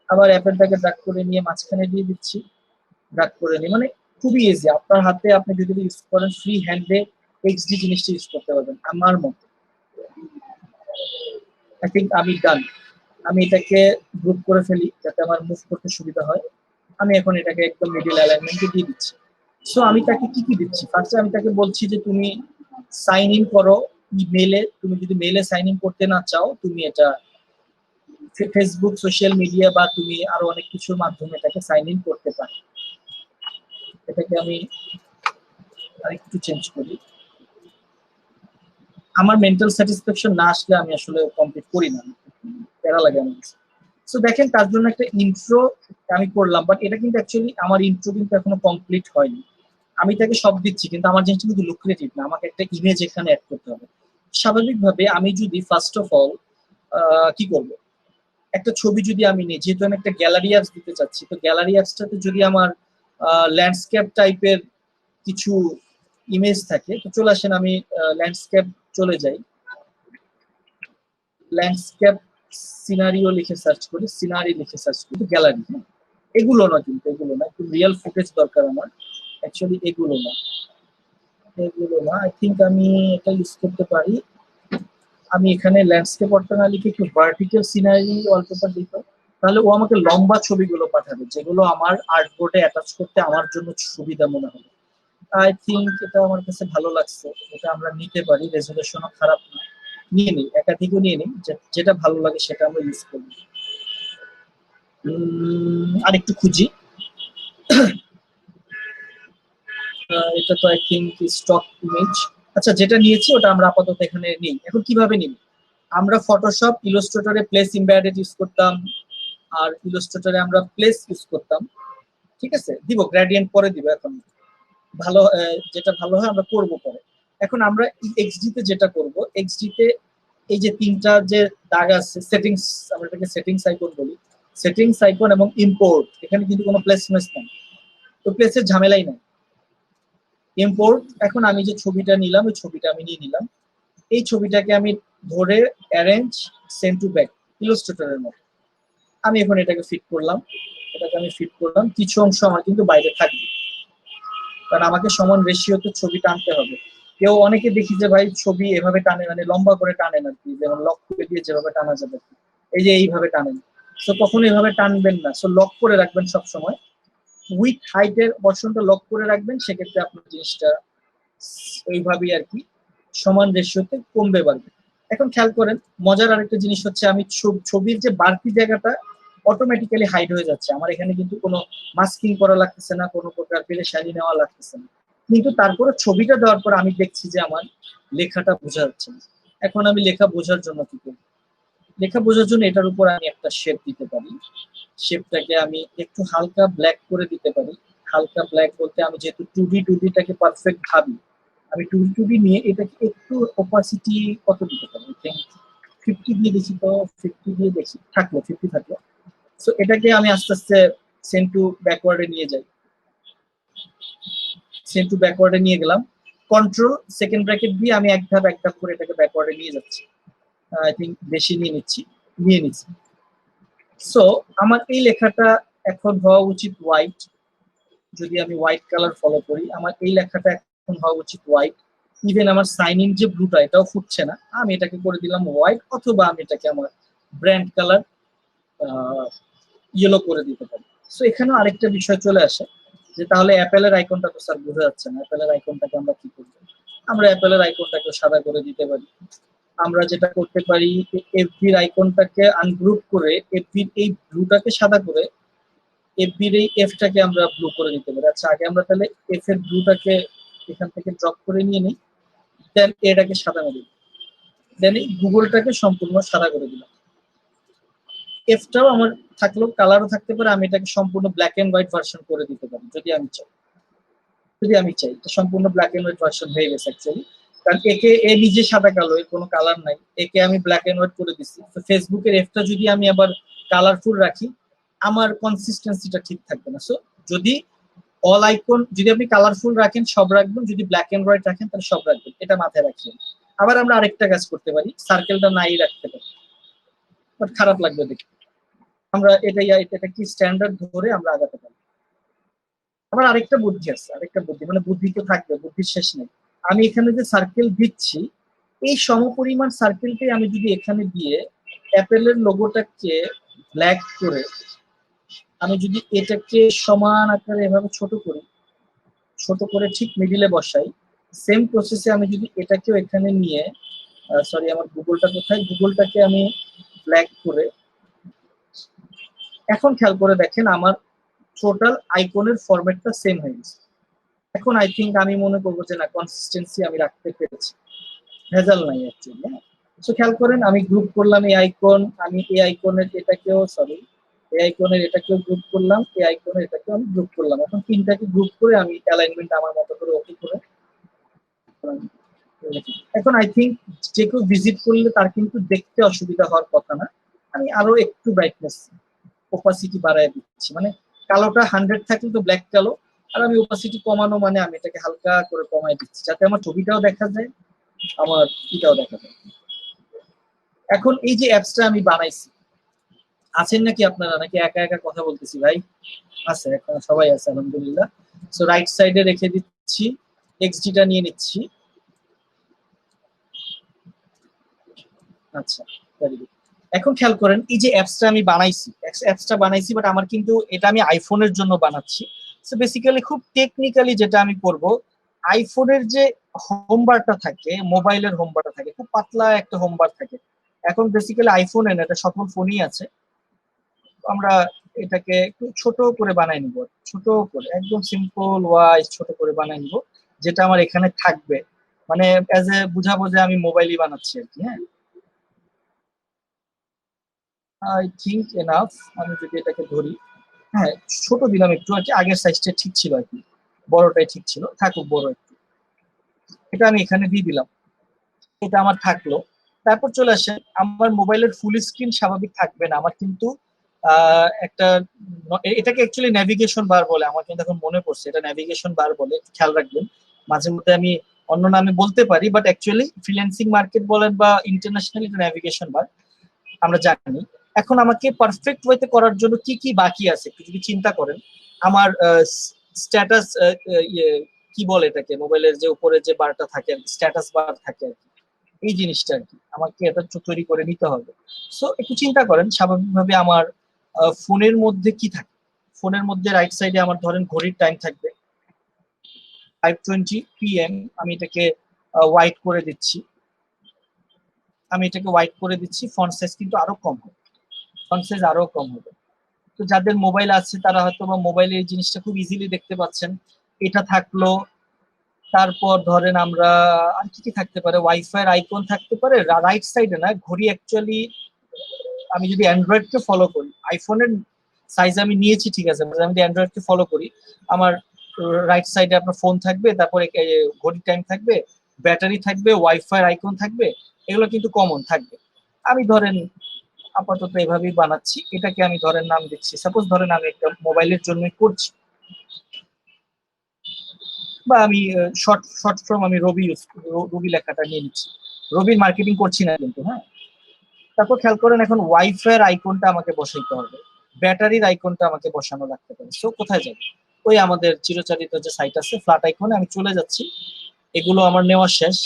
আবার অ্যাপেলটাকে ড্র্যাগ করে নিয়ে মাঝখানে দিয়ে দিচ্ছি, ড্র্যাগ করে নিয়ে, মানে খুবই ইজি। আপনার হাতে আপনি যদি ইউজ করেন ফ্রি হ্যান্ডে এক্সডি জিনিসটা ইউজ করতে পারবেন আমার মতো। আই থিঙ্ক আমি ডান। আমি এটাকে গ্রুপ করে ফেলি যাতে আমার মুভ করতে সুবিধা হয়। আমি এখন এটাকে একদম মিডিল অ্যালাইনমেন্টে দিয়ে দিচ্ছি। সো আমি তাকে কি কি দিচ্ছি, ফার্স্টে আমি তাকে বলছি যে তুমি সাইন ইন করো ইমেলে। তুমি যদি মেলে সাইন ইন করতে না চাও, তুমি এটা ফেসবুক সোশ্যাল মিডিয়া বা তুমি আরো অনেক কিছুর মাধ্যমে এটাকে সাইন ইন করতে পারো। এটাকে আমি আরেকটু চেঞ্জ করি। আমার মেন্টাল স্যাটিসফ্যাকশন না আসলে আমি আসলে কমপ্লিট করি না, প্যারা লাগে আমার। সো দেখেন তার জন্য একটা ইন্ট্রো আমি করলাম, বাট এটা কিন্তু অ্যাকচুয়ালি আমার ইন্ট্রো কিন্তু এখনো কমপ্লিট হয়নি। আমি তাকে সব দিচ্ছি কিন্তু আমার জিনিসটা কিন্তু লুক্রেটিভ না, আমাকে একটা ইমেজ এখানে অ্যাড করতে হবে। স্বাভাবিকভাবে আমি যদি ফার্স্ট অফ অল কি করব, একটা ছবি যদি আমি নিই, যেহেতু আমি একটা গ্যালারি অ্যাপস দিতে চাচ্ছি, তো গ্যালারি অ্যাপসটাতে যদি আমার ল্যান্ডস্কেপ টাইপের কিছু ইমেজ থাকে, তো চলে আসেন আমি ল্যান্ডস্কেপ চলে যাই, ল্যান্ডস্কেপ সিনারিও লিখে সার্চ করি, সিনারি লিখে সার্চ করি, গ্যালারি। এগুলো না কিন্তু, এগুলো না, একটু রিয়েল ফুটেজ দরকার আমার। অ্যাকচুয়ালি এগুলো না, এগুলো না। আই থিঙ্ক আমি এটা ইউজ করতে পারি। আমি এখানে ল্যান্ডস্কেপ অর্থ না লিখে একটু ভার্টিক্যাল সিনারি ওয়ালপেপার দিত, তাহলে ও আমাকে লম্বা ছবিগুলো পাঠাবে যেগুলো আমার আর্টবোর্ডে অ্যাটাচ করতে আমার জন্য সুবিধা মনে হবে। আই থিঙ্ক এটা আমার কাছে ভালো লাগছে, এটা আমরা নিতে পারি, রেজুলেশনও খারাপ না। নিয়ে নিই, একাধিকও নিয়ে নিই, যেটা ভালো লাগে সেটা আমরা ইউজ করি। আরেকটু খুঁজি। এটা তো আই থিঙ্ক স্টক ইমেজ। আচ্ছা, যেটা নিয়েছি ওটা আমরা আপাতত এখানে নেই। এখন কিভাবে নিব? আমরা ফটোশপ, ইলাস্ট্রেটরে প্লেস এমবেডেড ইউজ করতাম, আর ইলাস্ট্রেটরে আমরা প্লেস ইউজ করতাম। ঠিক আছে, দিব গ্রেডিয়েন্ট পরে দিব। এখন ভালো যেটা ভালো হয় আমরা করব পরে। এখন আমরা এক্সডি তে যেটা করব, এক্সডি তে এই যে তিনটা যে দাগ আছে, সেটিংস, আমরা এটাকে সেটিংস আইকন বলি, সেটিংস আইকন এবং ইম্পোর্ট, এখানে কিন্তু কোনো প্লেসমেন্ট নেই, তো প্লেসের ঝামেলাই নাই। ইম্পোর্ট, এখন আমি যে ছবিটা নিলাম ওই ছবিটা আমি নিয়ে নিলাম, এই ছবিটাকে আমি ধরে অ্যারেঞ্জ সেন্ড টু ব্যাক ইলাস্ট্রেটরের মতো আমি এখন এটাকে ফিট করলাম। এটাকে আমি ফিট করলাম, কিছু অংশ আমার কিন্তু বাইরে থাকবে, কারণ আমাকে সমান রেশিওতে ছবি টানতে হবে। কেউ অনেকে দেখি যে ভাই ছবি এভাবে টানে, মানে লম্বা করে টানেন আর কি, যেমন লক করে দিয়ে যেভাবে টানা যাবে, এই যে এইভাবে টানেন। সো কখনো এভাবে টানবেন না, সো লক করে রাখবেন সব সময়, উইথ হাইটের অপশনটা লক করে রাখবেন, সেক্ষেত্রে আপনার জিনিসটা এইভাবেই আর কি সমান রেশিওতে কমবে বাড়বে। এখন খেয়াল করেন, মজার আরেকটা জিনিস হচ্ছে, আমি ছবির যে বাড়তি জায়গাটা অটোমেটিক্যালি হাইড হয়ে যাচ্ছে, আমার এখানে কিন্তু কোনো মাস্কিং করা লাগতেছে না, কোনো প্রকার পেরেশানি নেওয়া লাগতেছে না, কিন্তু তারপরে ছবিটা দেওয়ার পর আমি দেখছি যে আমার লেখাটা বোঝা যাচ্ছে না। এখন আমি লেখা বোঝার জন্য কি করব? লেখা বোঝার জন্য এটার উপর আমি একটা শেপ দিতে পারি। শেপটাকে আমি একটু হালকা ব্ল্যাক করে দিতে পারি। হালকা ব্ল্যাক বলতে, আমি যেহেতু টুডিটাকে পারফেক্ট ভাবি, আমি টুডি নিয়ে এটাকে একটু অপাসিটি কত দিতে পারি, 50 দিয়ে দেখি তো, 50 দিয়ে দেখি, থাকলো 50 থাকলো। সো এটাকে আমি আস্তে আস্তে সেন্ড টু ব্যাকওয়ার্ডে নিয়ে যাই, সেন্ড টু ব্যাকওয়ার্ডে নিয়ে গেলাম, কন্ট্রোল সেকেন্ড ব্র্যাকেট দিয়ে আমি এক ধাপ করে এটাকে ব্যাকওয়ার্ডে নিয়ে যাচ্ছি। আই থিঙ্ক বেশি নিয়ে নিচ্ছি। সো আমার এই লেখাটা এখন হওয়া উচিত হোয়াইট। যদি আমি হোয়াইট কালার ফলো করি, আমার এই লেখাটা এখন হওয়া উচিত হোয়াইট। ইভেন আমার সাইন ইন যে ব্লুটা, এটাও ফুটছে না, আমি এটাকে করে দিলাম হোয়াইট, অথবা আমি এটাকে আমার ব্র্যান্ড কালার ইয়েলো করে দিতে পারি। সো এখানেও আরেকটা বিষয় চলে আসে, যে তাহলে অ্যাপেলের আইকনটা তো স্যার বোঝা যাচ্ছে না, অ্যাপেলের আইকনটাকে আমরা কি করবো? আমরা অ্যাপেলের আইকনটাকে সাদা করে দিতে পারি। আমরা যেটা করতে পারি, এফবির আইকনটাকে আনগ্রুপ করে এফবির এই ব্লুটাকে সাদা করে এফবির এই এফটাকে আমরা ব্লু করে দিতে পারি। আচ্ছা, আগে আমরা তাহলে এফ এর ব্লুটাকে এখান থেকে ড্রপ করে নিয়ে নিই, দেন এটাকে সাদা মেরে দিই, দেন এই গুগলটাকে সম্পূর্ণ সাদা করে দিলাম। এফটাও আমার থাকলেও কালারও থাকতে পারে, আমি এটাকে সম্পূর্ণ ব্ল্যাক এন্ড হোয়াইট ভার্সন করে দিতে পারি যদি আমি চাই। সম্পূর্ণ ব্ল্যাক এন্ড হোয়াইট ভার্সন হয়ে গেছে অ্যাকচুয়ালি, কারণ একে এ নিজে সাদা কালো, এর কোনো কালার নাই, একে আমি ব্ল্যাক এন্ড হোয়াইট করে দিচ্ছি। তো ফেসবুকের এফটা যদি আমি আবার কালারফুল রাখি, আমার কনসিস্টেন্সিটা ঠিক থাকবে না। সো যদি অল আইকন যদি আপনি কালারফুল রাখেন সব রাখবেন, যদি ব্ল্যাক এন্ড হোয়াইট রাখেন তাহলে সব রাখবেন, এটা মাথায় রাখবেন। আবার আমরা আরেকটা কাজ করতে পারি, সার্কেলটা নাই রাখতে পারি, বাট খারাপ লাগবে দেখতে। আমরা এটা কি স্ট্যান্ডার্ড ধরে আমরা আগাতে পারি। আবার আরেকটা বুদ্ধি আছে, আরেকটা বুদ্ধি, মানে বুদ্ধি তো থাকবে, বুদ্ধির শেষ নেই। আমি এখানে যে সার্কেল দিচ্ছি, এই সমপরিমাণ সার্কেলটাই আমি যদি এখানে দিয়ে অ্যাপেলের লোগোটাকে ব্ল্যাক করে আমি যদি এটাকে সমান আকারে এভাবে ছোট করে ঠিক মিডিলে বসাই, সেম প্রসেসে আমি যদি এটাকেও এখানে নিয়ে, সরি আমার গুগলটা কোথায়, গুগলটাকে আমি ব্ল্যাক করে, এখন খেয়াল করে দেখেন আমার টোটাল আইকনের ফরম্যাটটা সেম হয়ে গেছে। এখন আই থিঙ্ক আমি মনে করবো যে না, কনসিস্টেন্সি আমি রাখতে পেরেছি, ভেজাল নাই অ্যাকচুয়ালি। হ্যাঁ, তো খেয়াল করেন আমি গ্রুপ করলাম এই আইকন, আমি এই আইকনের এটাকেও, সরি এই আইকনের এটাকেও গ্রুপ করলাম, এই আইকনের এটাকেও আমি গ্রুপ করলাম। এখন তিনটাকে গ্রুপ করে আমি অ্যালাইনমেন্ট আমার মতো করে ওকে করে, এখন আই থিঙ্ক যে কেউ ভিজিট করলে তার কিন্তু দেখতে অসুবিধা হওয়ার কথা না। আমি আরো একটু ব্রাইটনেস ওপাসিটি বাড়ায় দিচ্ছি, মানে কালোটা 100 থাকলে তো ব্ল্যাক কালো, আর আমি ওপাসিটি কমানো মানে আমি এটাকে হালকা করে কমায় দিচ্ছি, যাতে আমার ছবিটাও দেখা যায়, আমার এটাও দেখা যায়। এখন এই যে অ্যাপসটা আমি বানাইছি, আছেন নাকি আপনারা, নাকি একা একা কথা বলতেছি ভাই? আছে, এখন সবাই আছে আলহামদুলিল্লাহ। সো রাইট সাইডে রেখে দিচ্ছি, এক্সডিটা নিয়ে নিচ্ছি। আচ্ছা, ভেরি গুড। এখন খেয়াল করেন এই যে অ্যাপসটা বানাইছি, বাট আমার কিন্তু এটা আমি আইফোনের জন্য বানাচ্ছি। সো বেসিক্যালি খুব টেকনিক্যালি যেটা আমি করব, আইফোনের যে হোম বারটা থাকে, মোবাইলের হোম বারটা থাকে, খুব পাতলা একটা হোম বার থাকে। এখন বেসিক্যালি আইফোনে না, এটা সকল ফোনই আছে, আমরা এটাকে একটু ছোট করে বানাই নিব, ছোট করে একদম সিম্পল ওয়াইজ ছোট করে বানাই নিব, যেটা আমার এখানে থাকবে, মানে অ্যাজ এ বুঝাবো যে আমি মোবাইলই বানাচ্ছি আর কি। হ্যাঁ, আই থিঙ্ক এনাফ। আমি যদি এটাকে ধরি, হ্যাঁ ছোট দিলাম একটু আর কি, আগের সাইজটা ঠিক ছিল আর কি, বড়টাই ঠিক ছিল, থাকুক বড় একটু। এটা আমি এখানে দিয়ে দিলাম, এটা আমার থাকলো। তারপর চলে আসে আমার মোবাইলের ফুল স্ক্রিন স্বাভাবিক থাকবে না, আমার কিন্তু একটা এটাকে অ্যাকচুয়ালি ন্যাভিগেশন বার বলে, আমার কিন্তু এখন মনে পড়ছে এটা ন্যাভিগেশন বার বলে, একটু খেয়াল রাখবেন। মাঝে মধ্যে আমি অন্য নামে বলতে পারি, বাট অ্যাকচুয়ালি ফ্রিল্যান্সিং মার্কেট বলেন বা ইন্টারন্যাশনাল, এটা ন্যাভিগেশন বার আমরা জানি। এখন আমাকে পারফেক্ট ওয়েতে করার জন্য কি কি বাকি আছে একটু যদি চিন্তা করেন, আমার স্ট্যাটাস, কি বলে এটাকে, মোবাইলের যে উপরে যে বারটা থাকে আর কি, স্ট্যাটাস বার থাকে আর কি, এই জিনিসটা আর কি আমাকে এটা তৈরি করে নিতে হবে। সো একটু চিন্তা করেন, স্বাভাবিকভাবে আমার ফোনের মধ্যে কি থাকে, ফোনের মধ্যে রাইট সাইডে আমার ধরেন ঘড়ির টাইম থাকবে 5:20 PM। আমি এটাকে হোয়াইট করে দিচ্ছি, ফন্ট সাইজ কিন্তু আরো কম হবে, ফন্ট সাইজ আরো কম হবে। তো যাদের মোবাইল আছে তারা হয়তো বা মোবাইলে এই জিনিসটা খুব ইজিলি দেখতে পাচ্ছেন। এটা থাকলো। তারপর ধরেন আমরা আর কি কি থাকতে পারে, ওয়াইফাই এর আইকন থাকতে পারে রাইট সাইডে, না ঘড়ি অ্যাকচুয়ালি আমি যদি অ্যান্ড্রয়েড কে ফলো করি, আইফোনের সাইজ আমি নিয়েছি ঠিক আছে, আমি যদি অ্যান্ড্রয়েড কে ফলো করি, আমার রাইট সাইডে আপনার ফোন থাকবে, তারপরে ঘড়ি টাইম থাকবে, ব্যাটারি থাকবে, ওয়াইফাই আইকন থাকবে, এগুলো কিন্তু কমন থাকবে। আমি ধরেন আপাতত এভাবেই বানাচ্ছি, এটাকে আমি ধরেন নাম দিচ্ছি, সাপোজ ধরেন আমি একটা মোবাইলের জন্যই করছি, বা আমি শর্ট শর্ট ফর্ম আমি রবি লেখাটা নিয়ে নিচ্ছি, রবির মার্কেটিং করছি না কিন্তু। হ্যাঁ, তারপর খেয়াল করেন এখন ওয়াইফাই এর আইকনটা আমাকে বসাইতে হবে, ব্যাটারির আইকনটা আমাকে বসানো লাগতে পারে। সো কোথায় যাবে, ওই আমাদের চিরচারিত যে সাইট আছে ফ্ল্যাট আইকনে আমি চলে যাচ্ছি, এগুলো আমার নেওয়া শেষ।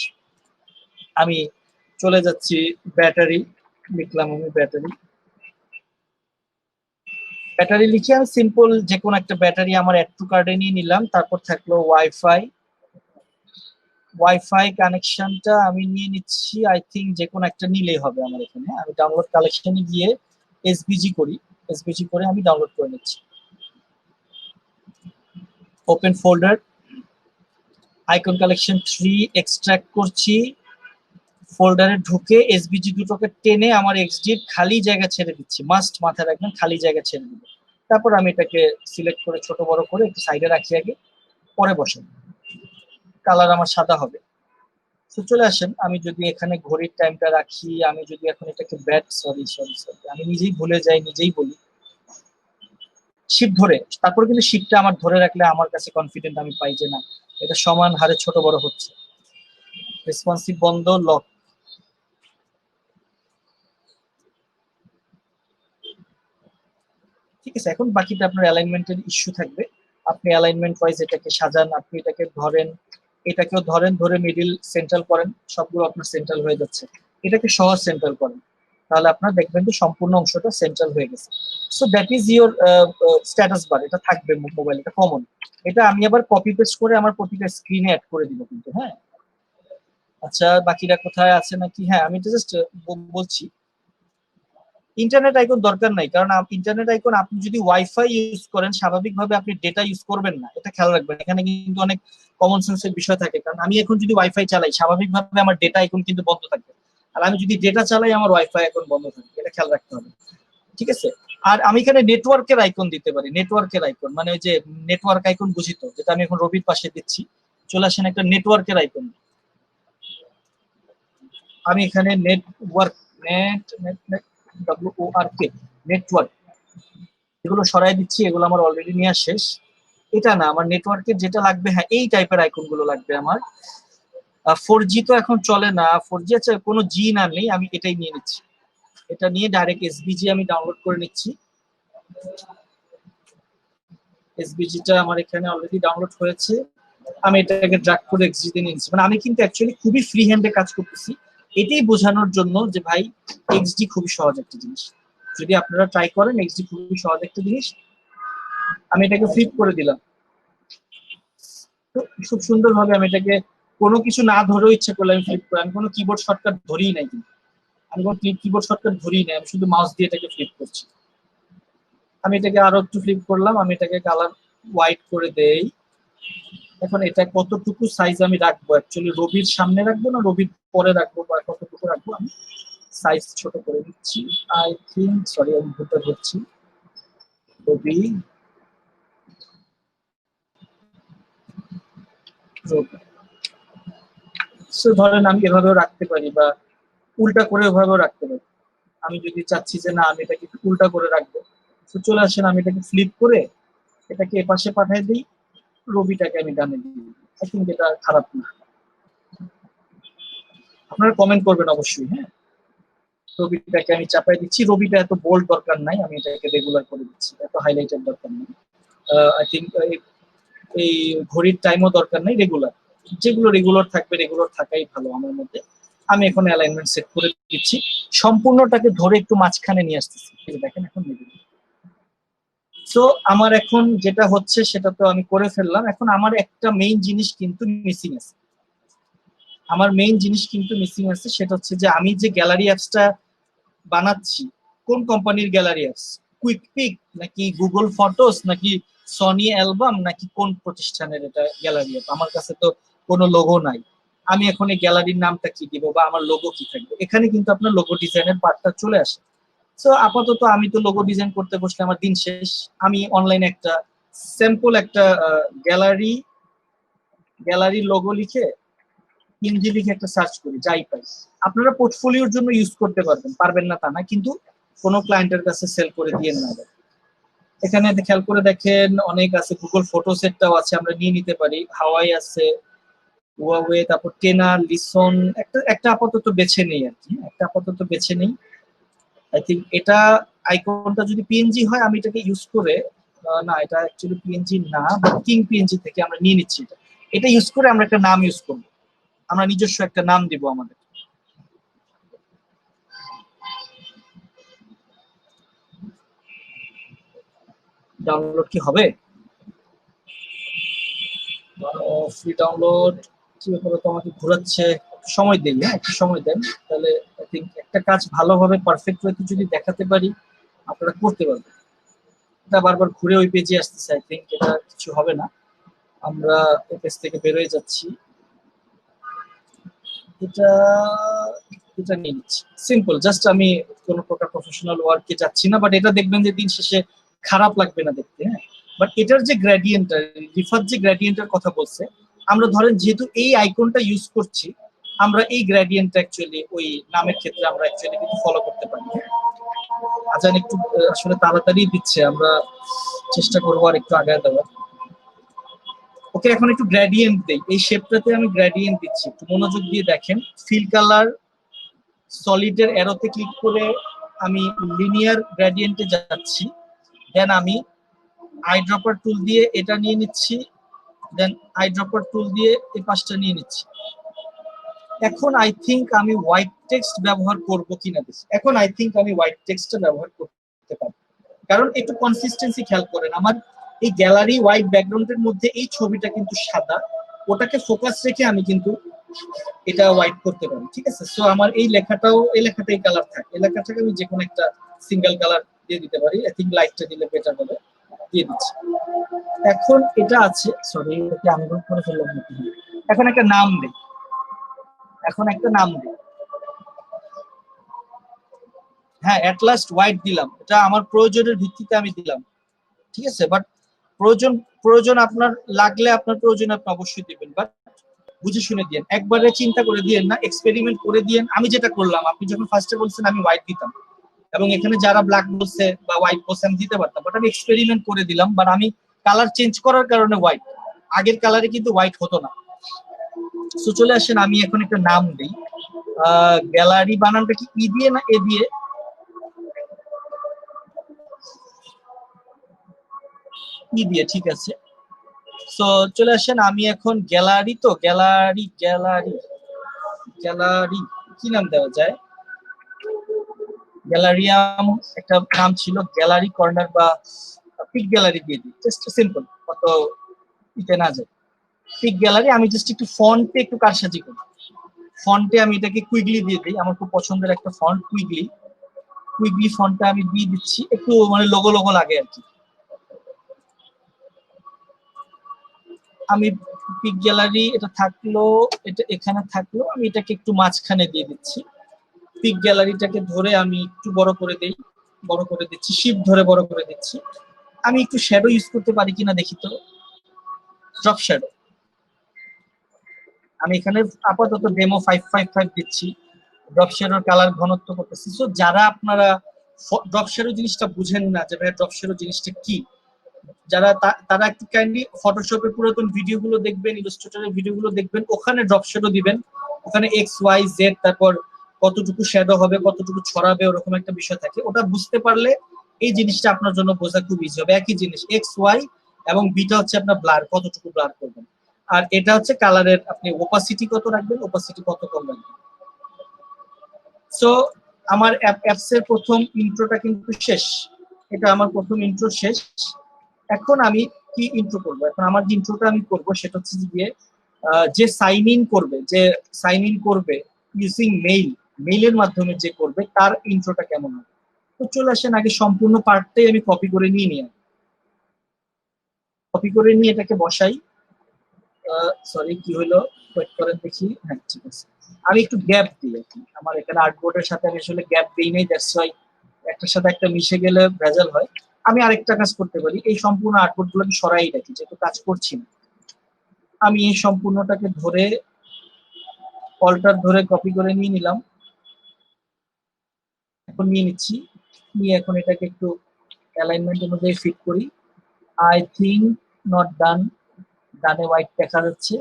আমি চলে যাচ্ছি ব্যাটারি, লিখলাম আমি ব্যাটারি, ব্যাটারি লিখে আমি সিম্পল যে কোনো একটা ব্যাটারি আমার অ্যাড টু কার্ডে নিয়ে নিলাম। তারপর থাকলো ওয়াইফাই, ওয়াইফাই কানেকশনটা আমি নিয়ে নিচ্ছি, আই থিঙ্ক যে কোনো একটা নিলেই হবে আমার এখানে। আমি ডাউনলোড কালেকশনে গিয়ে এসবিজি করি, এসবিজি করে আমি ডাউনলোড করে নিচ্ছি, open folder, icon collection 3 extract করছি, ফোল্ডারে ঢুকে এসবিজি দুটোকে টেনে আমার এক্সডি খালি জায়গা ছেড়ে দিচ্ছি, মাস্ট মাথায় রাখবেন খালি জায়গা ছেড়ে দিব। তারপর আমি এটাকে সিলেক্ট করে ছোট বড় করে একটু সাইডে রাখি আগে, পরে বসাই, কালার আমার সাদা হবে। তো চলে আসেন, আমি যদি এখানে ঘড়ির টাইমটা রাখি, আমি যদি এখন এটাকে ব্যাট, সরি সরি সরি আমি নিজেই ভুলে যাই, নিজেই বলি, শিফট ধরে, তারপর কিন্তু শিফটটা আমার ধরে রাখলে আমার কাছে কনফিডেন্ট আমি পাই যে না এটা সমান হারে ছোট বড় হচ্ছে। রেসপন্সিভ বন্ধ, লক। ঠিক আছে, এখন বাকিটা আপনার অ্যালাইনমেন্টের ইস্যু থাকবে, আপনি অ্যালাইনমেন্ট ওয়াইজ এটাকে সাজান, আপনি এটাকে ধরেন, এটাকেও ধরেন, ধরে মিডিল সেন্ট্রাল করেন, সবগুলো আপনার সেন্ট্রাল হয়ে যাচ্ছে। এটাকে সহজ সেন্ট্রাল করেন, তাহলে আপনার দেখবেন যে সম্পূর্ণ অংশটা সেন্ট্রাল হয়ে গেছে। So that is your status bar, এটা থাকবে মোবাইল, এটা কমন। এটা আমি আবার কপি পেস্ট করে আমার প্রতিটা স্ক্রিনে অ্যাড করে দিব কিন্তু। হ্যাঁ, আচ্ছা বাকিরা কোথায় আছে নাকি, হ্যাঁ আমি জাস্ট বলছি, ইন্টারনেট আইকন দরকার নাই, কারণ ইন্টারনেট আইকন আপনি যদি ওয়াইফাই ইউজ করেন স্বাভাবিকভাবে আপনি ডেটা ইউজ করবেন না, এটা খেয়াল রাখবেন। এখানে কিন্তু অনেক কমন সেন্সের বিষয় থাকে, কারণ আমি এখন যদি ওয়াইফাই চালাই স্বাভাবিকভাবে আমার ডেটা আইকন কিন্তু বন্ধ থাকবে, আর আমি যদি ডেটা চালাই আমার ওয়াইফাই আইকন বন্ধ থাকবে, এটা খেয়াল রাখতে হবে। ঠিক আছে, আর আমি এখানে নেটওয়ার্কের আইকন দিতে পারি, নেটওয়ার্কের আইকন মানে ওই যে নেটওয়ার্ক আইকন বুঝিত, যেটা আমি এখন রবির পাশে দিচ্ছি। চলে আসেন একটা নেটওয়ার্কের আইকন, আমি এখানে network, net net net WORK, network, এগুলো সরাই দিচ্ছি, এগুলো আমার অলরেডি নেওয়া শেষ। এটা না, আমার নেটওয়ার্কের যেটা লাগবে, হ্যাঁ এই টাইপের আইকন গুলো লাগবে আমার। 4G তো এখন চলে না, 4G আছে কোনো জি না নেই, আমি এটাই নিয়ে নিচ্ছি, এটা নিয়ে ডাইরেক্ট এসবিজি আমি ডাউনলোড করে নিচ্ছি। এসবিজিটা আমার এখানে অলরেডি ডাউনলোড হয়েছে, আমি এটাকে ড্রাগ করে এক্সজি তে নিয়ে নিচ্ছি। মানে আমি কিন্তু অ্যাকচুয়ালি খুবই ফ্রি হ্যান্ডে কাজ করতেছি, এটাই বোঝানোর জন্য যে ভাই এক্সডি খুবই সহজ একটা জিনিস, যদি আপনারা ট্রাই করেন এক্সডি খুবই সহজ একটা জিনিস। আমি এটাকে ফ্লিপ করে দিলাম, তো খুব সুন্দর ভাবে আমি এটাকে কোনো কিছু না ধরেও ইচ্ছা করলে আমি ফ্লিপ করি, আমি কোনো কিবোর্ড শর্টকাট ধরিই নাই কিন্তু, আমি কোনো কিবোর্ড শর্টকাট ধরিই নাই, আমি শুধু মাউস দিয়ে এটাকে ফ্লিপ করছি। আমি এটাকে আরো একটু ফ্লিপ করলাম, আমি এটাকে কালার হোয়াইট করে দেই। এখন এটা কতটুকু সাইজ আমি রাখবো, অ্যাকচুয়ালি রবির সামনে রাখবো না রবির পরে রাখবো, বা কতটুকু রাখবো, আমি সাইজ ছোট করে দিচ্ছি। আই থিঙ্ক, সরি আমি ভুলটা করছি, রবি সো ধরেন আমি এভাবেও রাখতে পারি, বা উল্টা করে ওভাবেও রাখতে পারি। আমি যদি চাচ্ছি যে না আমি এটাকে উল্টা করে রাখবো, তো চলে আসেন আমি এটাকে ফ্লিপ করে এটাকে এপাশে পাঠিয়ে দিই, রবিটাকে আমি ডানে দিই। আই থিঙ্ক এটা খারাপ না। আপনারা কমেন্ট করবেন অবশ্যই। হ্যাঁ, রবিটাকে আমি চাপাই দিচ্ছি, রবিটা এত বোল্ড দরকার নাই, আমি এটাকে রেগুলার করে দিচ্ছি, এত হাইলাইটের দরকার নেই। আই থিঙ্ক এই ঘড়ির টাইমও দরকার নেই, রেগুলার যেগুলো রেগুলার থাকবে রেগুলার থাকাই ভালো আমার মধ্যে। আমি এখন অ্যালাইনমেন্ট সেট করে দিচ্ছি, সম্পূর্ণটাকে ধরে একটু মাঝখানে নিয়ে আসতেছি, দেখেন এখন। তো আমার এখন যেটা হচ্ছে সেটা তো আমি করে ফেললাম, এখন আমার একটা মেইন জিনিস কিন্তু মিসিং আছে। আমার মেইন জিনিস কিন্তু মিসিং আছে, সেটা হচ্ছে যে আমি যে গ্যালারি অ্যাপসটা বানাচ্ছি, কোন কোম্পানির গ্যালারি অ্যাপস, কুইক পিক নাকি গুগল ফটোস নাকি সনি অ্যালবাম নাকি কোন প্রতিষ্ঠানের এটা গ্যালারি অ্যাপ? আমার কাছে তো কোনো লোগো নাই। আমি এখন এই গ্যালারির নামটা কি দিব বা আমার লোগো কি থাকবে? এখানে কিন্তু আপনার লোগো ডিজাইনের পার্টটা চলে আসে। সো আপাতত আমি তো লোগো ডিজাইন করতে বসলে আমার দিন শেষ। আমি অনলাইনে একটা স্যাম্পল একটা গ্যালারি গ্যালারি লোগো লিখে ইংরেজি লিখে একটা সার্চ করি, যাই পাই। আপনারা পোর্টফোলিওর জন্য ইউজ করতে পারবেন না তা না, কিন্তু কোনো ক্লায়েন্টের কাছে সেল করে দিয়ে না। এখানে খেয়াল করে দেখেন অনেক আছে, গুগল ফটো সেটটাও আছে, আমরা নিয়ে নিতে পারি। হাওয়াই আছে, হুয়াওয়ে, তারপর টেনা, লিসন, একটা একটা আপাতত বেছে নেই আর কি, একটা আপাতত বেছে নেই। আই থিঙ্ক এটা আইকনটা যদি পিএনজি হয় আমি এটাকে ইউজ করে, না এটা অ্যাকচুয়ালি পিএনজি না, বাট কিং পিএনজি থেকে আমরা নিয়ে নিচ্ছি এটা। এটা ইউজ করে আমরা একটা নাম ইউজ করবো, আমরা নিজস্ব একটা নাম দিব আমাদের। ডাউনলোড কি হবে? ফ্রি ডাউনলোড কি ব্যাপারে, তো আমাকে ঘোরাচ্ছে, সময় দেন, হ্যাঁ একটু সময় দেন। তাহলে আই থিঙ্ক একটা কাজ ভালোভাবে পারফেক্ট ওয়েতে যদি দেখাতে পারি আপনারা করতে পারবেন। এটা বারবার ঘুরে ওই পেজে আসতেছে, আই থিঙ্ক এটা কিছু হবে না। আমরা ওই পেজ থেকে বেরোয় যাচ্ছি, এটা এটা নিয়ে নিচ্ছি সিম্পল, জাস্ট আমি কোনো প্রকার প্রফেশনাল ওয়ার্কে যাচ্ছি না, বাট এটা দেখবেন যে দিন শেষে খারাপ লাগবে না দেখতে। হ্যাঁ, বাট এটার যে গ্রেডিয়েন্টটা, রিফাত যে গ্রেডিয়েন্টের কথা বলছে, আমরা ধরেন যেহেতু এই আইকনটা ইউজ করছি, আমরা এই গ্রেডিয়েন্টটা অ্যাকচুয়ালি ওই নামের ক্ষেত্রে আমরা অ্যাকচুয়ালি কিন্তু ফলো করতে পারি। আজান একটু আসলে তাড়াতাড়ি দিচ্ছে, আমরা চেষ্টা করবো আর একটু আগায় দেওয়ার। ওকে, এখন একটু গ্রেডিয়েন্ট দেই, এই শেপটাতে আমি গ্রেডিয়েন্ট দিচ্ছি, একটু মনোযোগ দিয়ে দেখেন। ফিল কালার সলিডের অ্যারোতে ক্লিক করে আমি লিনিয়ার গ্রেডিয়েন্টে যাচ্ছি, দেন আমি আইড্রপার টুল দিয়ে এটা নিয়ে নিচ্ছি, দেন আইড্রপার টুল দিয়ে এই পাশটা নিয়ে নিচ্ছি। এখন আই থিঙ্ক আমি হোয়াইট টেক্সট ব্যবহার করব কিনা দেখি। এখন আই থিঙ্ক আমি হোয়াইট টেক্সটটা ব্যবহার করতে পারি, কারণ একটু কনসিস্টেন্সি খেয়াল করেন, আমার এই গ্যালারি হোয়াইট ব্যাকগ্রাউন্ডের মধ্যে এই ছবিটা কিন্তু সাদা, ওটাকে ফোকাস রেখে আমি কিন্তু এটা হোয়াইট করতে পারি। ঠিক আছে, সো আমার এই লেখাটাও, এই লেখাটা এই কালার থাকে, এই লেখাটাকে আমি যে কোনো একটা সিঙ্গেল কালার দিয়ে দিতে পারি। আই থিঙ্ক লাইটটা দিলে বেটার হবে, দিয়ে দিচ্ছি। এখন এটা আছে, সরি এটা আনগ্রুপ করে ফেললাম নাকি। এখন একটা নাম দেই, এখন একটা নাম দিই। হ্যাঁ, এট লাস্ট হোয়াইট দিলাম, এটা আমার প্রয়োজনের ভিত্তিতে আমি দিলাম। ঠিক আছে, বাট প্রয়োজন প্রয়োজন আপনার লাগলে আপনার প্রয়োজন আপনি অবশ্যই দিবেন, বাট বুঝে শুনে দিয়েন, একবারে চিন্তা করে দিয়েন না, এক্সপেরিমেন্ট করে দিয়েন। আমি যেটা করলাম, আপনি যখন ফার্স্টে বলছেন আমি হোয়াইট দিতাম, এবং এখানে যারা ব্ল্যাক বলছে বা হোয়াইট বলছে আমি দিতে পারতাম, বাট আমি এক্সপেরিমেন্ট করে দিলাম, বাট আমি কালার চেঞ্জ করার কারণে হোয়াইট, আগের কালারে কিন্তু হোয়াইট হতো না। সো চলে আসেন আমি এখন একটা নাম দিই, গ্যালারি বানানটা কি ই দিয়ে না এ দিয়ে? ই দিয়ে, ঠিক আছে। সো চলে আসেন আমি এখন গ্যালারি, তো গ্যালারি গ্যালারি গ্যালারি কি নাম দেওয়া যায়? গ্যালারিয়াম একটা নাম ছিল, গ্যালারি কর্নার বা পিক গ্যালারি দিয়ে দিই, জাস্ট সিম্পল, কত ইতে না যায়। পিক গ্যালারি, আমি জাস্ট একটু ফন্টে একটু কারসাজি করি, ফন্টে আমি এটাকে কুইগলি দিয়ে দিই, আমার খুব পছন্দের একটা ফন্ট কুইগলি। কুইকলি ফন্টটা আমি দিয়ে দিচ্ছি, একটু মানে লোগো লোগো লাগে আর কি। আমি পিক গ্যালারি এটা থাকলো, এটা এখানে থাকলো, আমি এটাকে একটু মাঝখানে দিয়ে দিচ্ছি। পিক গ্যালারিটাকে ধরে আমি একটু বড় করে দেই, বড় করে দিচ্ছি, শিফট ধরে বড় করে দিচ্ছি। আমি একটু শ্যাডো ইউজ করতে পারি কিনা দেখি তো, ড্রপ শ্যাডো। আমি এখানে আপাতত ডেমো 555 দিচ্ছি, ড্রপ শ্যাডোর কালার ঘনত্ব করতেছি। সো যারা আপনারা ড্রপ শ্যাডো জিনিসটা বুঝেন না যে ভাই ড্রপ শ্যাডো জিনিসটা কি, যারা তারা একটু কাইন্ডলি ফটোশপের পুরাতন ভিডিওগুলো দেখবেন, ইলাস্ট্রেটরের ভিডিওগুলো দেখবেন, ওখানে ড্রপ শ্যাডো দিবেন, ওখানে এক্স ওয়াই জেড, তারপর কতটুকু শ্যাডো হবে, কতটুকু ছড়াবে, ওরকম একটা বিষয় থাকে। ওটা বুঝতে পারলে এই জিনিসটা আপনার জন্য বোঝা খুব ইজি হবে। একই জিনিস এক্স ওয়াই এবং বিটা হচ্ছে আপনার ব্লার, কতটুকু ব্লার করবেন, আর এটা হচ্ছে কালারের আপনি ওপাসিটি কত রাখবেন, ওপাসিটি কত কম রাখবেন। সো আমার অ্যাপস এর প্রথম ইন্ট্রোটা কিন্তু শেষ, এটা আমার প্রথম ইন্ট্রো শেষ। এখন আমি কি ইন্ট্রো করবো, এখন আমার যে ইন্ট্রোটা আমি করবো সেটা হচ্ছে গিয়ে যে সাইন ইন করবে, যে সাইন ইন করবে ইউজিং মেইল, মেইলের মাধ্যমে যে করবে তার ইন্ট্রোটা কেমন হবে। তো চলে আসেন আগে সম্পূর্ণ পার্টটাই আমি কপি করে নিয়ে কপি করে নিয়ে এটাকে বসাই। সরি কি হলো, ওয়েট করেন দেখি, হ্যাঁ ঠিক আছে। আমি একটু গ্যাপ দিই আর কি, আমার এখানে আর্টবোর্ডের সাথে আমি আসলে গ্যাপ দিই নাই, দ্যাটস ওয়াই একটার সাথে একটা মিশে গেলে ভেজাল হয়। আমি আরেকটা কাজ করতে পারি, এই সম্পূর্ণ আর্টবোর্ড গুলো আমি সরাই রাখি, যেহেতু কাজ করছি না। আমি এই সম্পূর্ণটাকে ধরে অল্টার ধরে কপি করে নিয়ে নিলাম, এখন নিয়ে নিচ্ছি, নিয়ে এখন এটাকে একটু অ্যালাইনমেন্ট অনুযায়ী ফিট করি। আই থিঙ্ক নট ডান, ডানে হোয়াইট দেখা যাচ্ছে,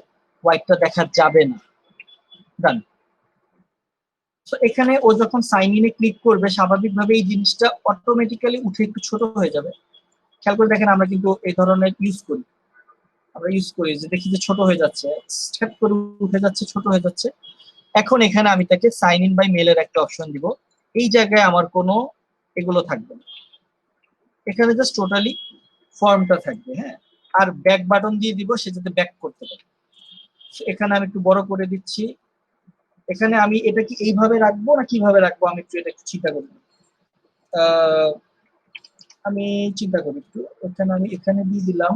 হোয়াইটটা দেখা যাবে না, ডান। তো এখানে ও যখন সাইন ইনে ক্লিক করবে স্বাভাবিকভাবে এই জিনিসটা অটোমেটিক্যালি উঠে একটু ছোট হয়ে যাবে। খেয়াল করে দেখেন আমরা কিন্তু এই ধরনের ইউজ করি, আমরা ইউজ করি যে দেখি যে ছোট হয়ে যাচ্ছে, স্টেপ করে উঠে যাচ্ছে, ছোট হয়ে যাচ্ছে। এখন এখানে আমি তাকে সাইন ইন বাই মেলের একটা অপশন দিব, এই জায়গায় আমার কোনো এগুলো থাকবে না, এখানে জাস্ট টোটালি ফর্মটা থাকবে। হ্যাঁ, আর ব্যাক বাটন দিয়ে দিব সে যাতে ব্যাক করতে পারে। এখানে আমি একটু বড় করে দিচ্ছি। এখানে আমি এটা কি এইভাবে রাখবো না কিভাবে রাখবো, আমি একটু এটা একটু চিন্তা করি। আমি চিন্তা করি একটু, এখানে আমি এখানে দিয়ে দিলাম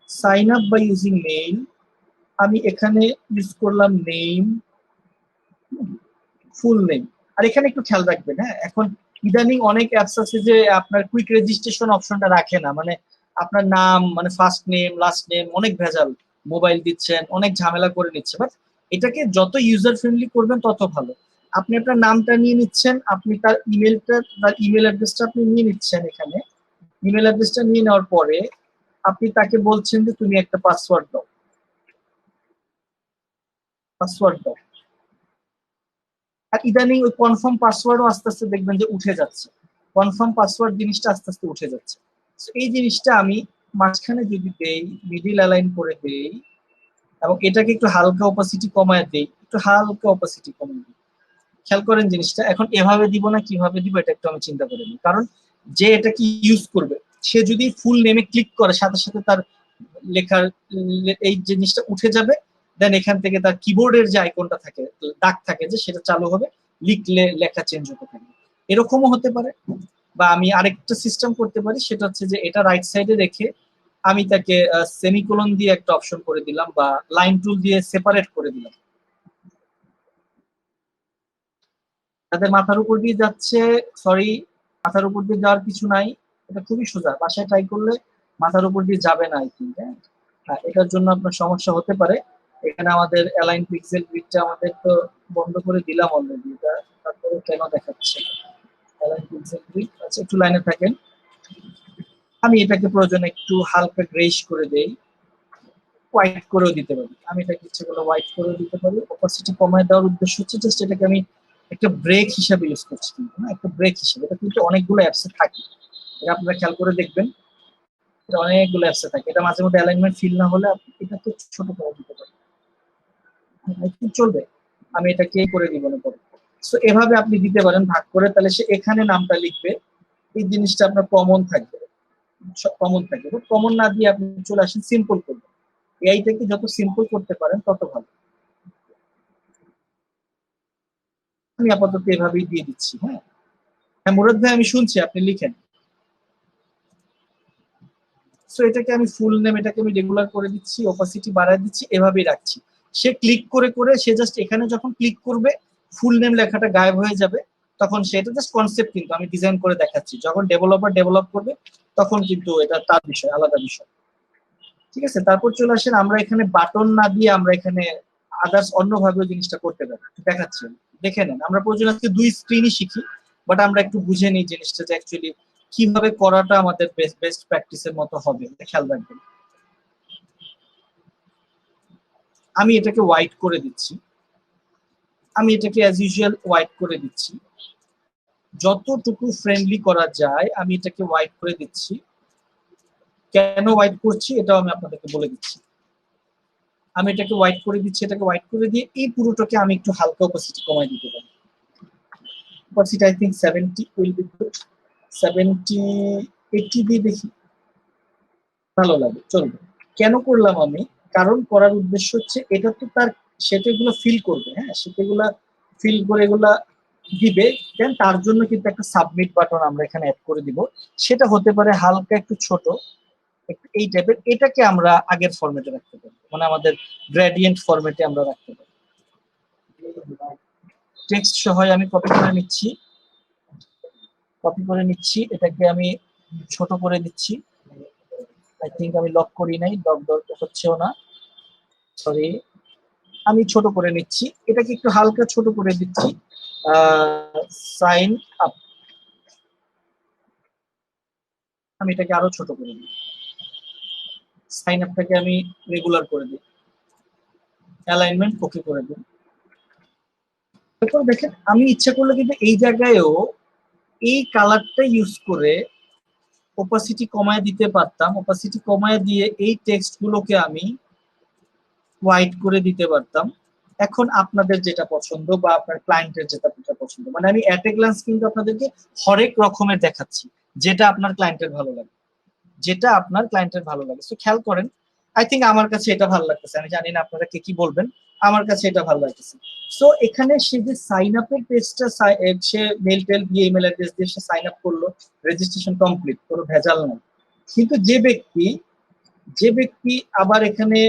sign up by using mail, আমি এখানে ইউজ করলাম নেম, ফুল নেম। আর এখানে একটু খেয়াল রাখবেন, হ্যাঁ এখন ইদানিং অনেক অ্যাপস আছে যে আপনার কুইক রেজিস্ট্রেশন অপশনটা রাখে না, মানে আপনার নাম মানে ফার্স্ট নেম লাস্ট নেম অনেক ভেজাল, মোবাইল দিচ্ছেন, অনেক ঝামেলা করে নিচ্ছে। বাট এটাকে যত ইউজার ফ্রেন্ডলি করবেন তত ভালো। আপনি আপনার নামটা নিয়ে নিচ্ছেন, আপনি তার ইমেলটা, তার ইমেল অ্যাড্রেসটা আপনি নিয়ে নিচ্ছেন, এখানে ইমেল অ্যাড্রেসটা নিয়ে নেওয়ার পরে আপনি তাকে বলছেন যে তুমি একটা পাসওয়ার্ড দাও, পাসওয়ার্ড দাও। আর ইদানিং ওই কনফার্ম পাসওয়ার্ডও আস্তে আস্তে দেখবেন যে উঠে যাচ্ছে, কনফার্ম পাসওয়ার্ড জিনিসটা আস্তে আস্তে উঠে যাচ্ছে। এই জিনিসটা আমি মাঝখানে যদি দেই, মিডিল অ্যালাইন করে দেই এবং এটাকে একটু হালকা অপাসিটি কমায় দেই, একটু হালকা অপাসিটি কমায় দিই, খেয়াল করেন জিনিসটা। এখন এভাবে দিব না কিভাবে দিব এটা একটু আমি চিন্তা করে নিই, কারণ যে এটা কি ইউজ করবে সে যদি ফুল নেমে ক্লিক করে সাথে সাথে তার লেখার এই জিনিসটা উঠে যাবে, দেন এখান থেকে তার কিবোর্ডের যে আইকনটা থাকে, দাগ থাকে, যে সেটা চালু হবে, লিখলে লেখা চেঞ্জ হতে থাকবে, এরকমও হতে পারে। বা আমি আরেকটা সিস্টেম করতে পারি, সেটা হচ্ছে যে এটা রাইট সাইডে রেখে আমি তাকে সেমিকোলন দিয়ে একটা অপশন করে দিলাম বা লাইন টুল দিয়ে সেপারেট করে দিলাম। তাদের মাথার উপর দিয়ে যাচ্ছে, সরি মাথার উপর দিয়ে যাওয়ার কিছু নাই, এটা খুবই সোজা, বাসায় ট্রাই করলে মাথার উপর দিয়ে যাবে না আই থিঙ্ক। হ্যাঁ, এটার জন্য আপনার সমস্যা হতে পারে। এখানে আমাদের অ্যালাইন পিক্সেল গ্রিডটা আমাদের তো বন্ধ করে দিলাম অলরেডি, এটা তারপরে কেন দেখাচ্ছে অ্যালাইন পিক্সেল গ্রিড। আচ্ছা একটু লাইনে থাকেন, আমি এটাকে প্রয়োজনে একটু হালকা গ্রেইশ করে দেই, হোয়াইট করেও দিতে পারি, আমি এটাকে ইচ্ছে করলে হোয়াইট করেও দিতে পারি। অপাসিটি কমায় দেওয়ার উদ্দেশ্য হচ্ছে জাস্ট এটাকে আমি একটা ব্রেক হিসাবে ইউজ করছি, কিন্তু না একটা ব্রেক হিসাবে, এটা কিন্তু অনেকগুলো অ্যাপসে থাকে, এটা আপনারা খেয়াল করে দেখবেন, এটা অনেকগুলো অ্যাপসে থাকে। এটা মাঝে মধ্যে অ্যালাইনমেন্ট ফিল না হলে আপনি এটাকে ছোট করে দিতে পারেন, চলবে। আমি এটাকে করে দিব না পরে। সো এভাবে আপনি দিতে পারেন ভাগ করে, তাহলে সে এখানে নামটা লিখবে, এই জিনিসটা আপনার কমন থাকবে, কমন থাকবে। কমন না দিয়ে আপনি চলে আসেন সিম্পল করবেন, এআইটাকে যত সিম্পল করতে পারেন তত ভালো। আমি আপাতত এভাবেই দিয়ে দিচ্ছি। হ্যাঁ, হ্যাঁ মুরাদ ভাই, আমি শুনছি, আপনি লিখেন। সো এটাকে আমি ফুল নেম, এটাকে আমি রেগুলার করে দিচ্ছি, অপাসিটি বাড়ায় দিচ্ছি, এভাবেই রাখছি। সে ক্লিক করে করে সে জাস্ট এখানে যখন ক্লিক করবে ফুল নেম লেখাটা গায়েব হয়ে যাবে। তখন সেটা জাস্ট কনসেপ্ট, কিন্তু আমি ডিজাইন করে দেখাচ্ছি, যখন ডেভেলপার ডেভেলপ করবে তখন কিন্তু এটা তার বিষয়, আলাদা বিষয়। ঠিক আছে, তারপর চলে আসেন, আমরা এখানে বাটন না দিয়ে আমরা এখানে আদার্স অন্যভাবে জিনিসটা করতে পারি, দেখাচ্ছি। দেখে নেন, আমরা প্রয়োজন আজকে 2 স্ক্রিনই শিখি, বাট আমরা একটু বুঝে নিই জিনিসটা যে অ্যাকচুয়ালি কিভাবে করাটা আমাদের বেস্ট প্র্যাকটিসের মতো হবে, খেয়াল রাখবেন। আমি এটাকে হোয়াইট করে দিচ্ছি, আমি এটাকে অ্যাজ ইউজুয়াল হোয়াইট করে দিচ্ছি, যতটুকু ফ্রেন্ডলি করা যায় আমি এটাকে হোয়াইট করে দিচ্ছি। কেন হোয়াইট করছি এটাও আমি আপনাদেরকে বলে দিচ্ছি। আমি এটাকে হোয়াইট করে দিচ্ছি, এটাকে হোয়াইট করে দিয়ে এই পুরোটাকে আমি একটু হালকা অপাসিটি কমাই দিতে পারি। Opacity I think 70 will be good. 70, 80 দিয়ে দেখি, ভালো লাগে, চলবে। কেন করলাম আমি, কারণ করার উদ্দেশ্য হচ্ছে এটা তো তার, সেটাগুলো ফিল করবে, হ্যাঁ সেটাগুলা ফিল করে এগুলা দিবে, দেন তার জন্য কিন্তু একটা সাবমিট বাটন আমরা এখানে অ্যাড করে দিব। সেটা হতে পারে হালকা একটু ছোট, একটু এই টাইপের। এটাকে আমরা আগের ফরম্যাটে রাখতে পারি, মানে আমাদের গ্রেডিয়েন্ট ফরম্যাটে আমরা রাখতে পারি। টেক্সট সহ আমি কপি করে নিচ্ছি, এটাকে আমি ছোট করে দিচ্ছি। আই থিঙ্ক আমি লক করি নাই, লক দরকার হচ্ছেও না, সরি। আমি ছোট করে নিচ্ছি, এটাকে একটু হালকা ছোট করে দিচ্ছি। সাইন আপ, আমি এটাকে আরো ছোট করে দিই। সাইন আপটাকে আমি রেগুলার করে দিই, অ্যালাইনমেন্ট ওকে করে দিই। তারপর দেখেন, আমি ইচ্ছা করলে কিন্তু এই জায়গায়ও এই কালারটা ইউজ করে ওপাসিটি কমায় দিতে পারতাম। ওপাসিটি কমায় দিয়ে এই টেক্সট গুলোকে আমি হোয়াইট করে দিতে পারতাম। এখন আপনাদের যেটা পছন্দ বা আপনার ক্লায়েন্টের যেটা পছন্দ, মানে আমি অ্যাট এ গ্লান্স কিন্তু আপনাদেরকে হরেক রকমের দেখাচ্ছি, যেটা আপনার ক্লায়েন্টের ভালো লাগে, তো খেয়াল করেন। আই থিঙ্ক আমার কাছে এটা ভালো লাগতেছে, আমি জানি না আপনারা কে কি বলবেন, আমার কাছে এটা ভালো লাগতেছে। সো এখানে সে যে সাইন আপের পেজটা, সে মেল টেল দিয়ে, ইমেল অ্যাড্রেস দিয়ে সে সাইন আপ করলো, রেজিস্ট্রেশন কমপ্লিট, কোনো ভেজাল নাই। কিন্তু যে ব্যক্তি আবার এখানে,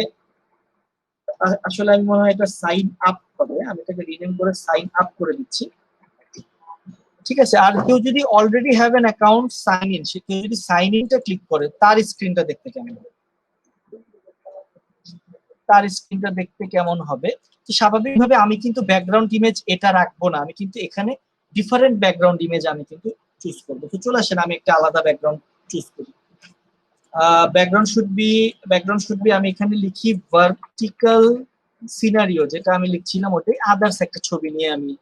আসলে আমি মনে হয় এটা সাইন আপ হবে, আমি এটাকে রিনেম করে সাইন আপ করে দিচ্ছি। ঠিক আছে, আর কেউ যদি already have an account sign in, সে কেউ যদি সাইন ইনটা ক্লিক করে, তার স্ক্রিনটা দেখতে কেমন হবে। তো স্বাভাবিকভাবে আমি কিন্তু ব্যাকগ্রাউন্ড ইমেজ এটা রাখবো না, আমি কিন্তু এখানে ডিফারেন্ট ব্যাকগ্রাউন্ড ইমেজ আমি কিন্তু চুজ করবো। তো চলে আসেন, আমি একটা আলাদা ব্যাকগ্রাউন্ড চুজ করি। ব্যাকগ্রাউন্ড শুড বি আমি এখানে লিখি ভার্টিক্যাল সিনারিও, যেটা আমি লিখছিলাম ওটাই। আদার্স একটা ছবি নিয়ে আমি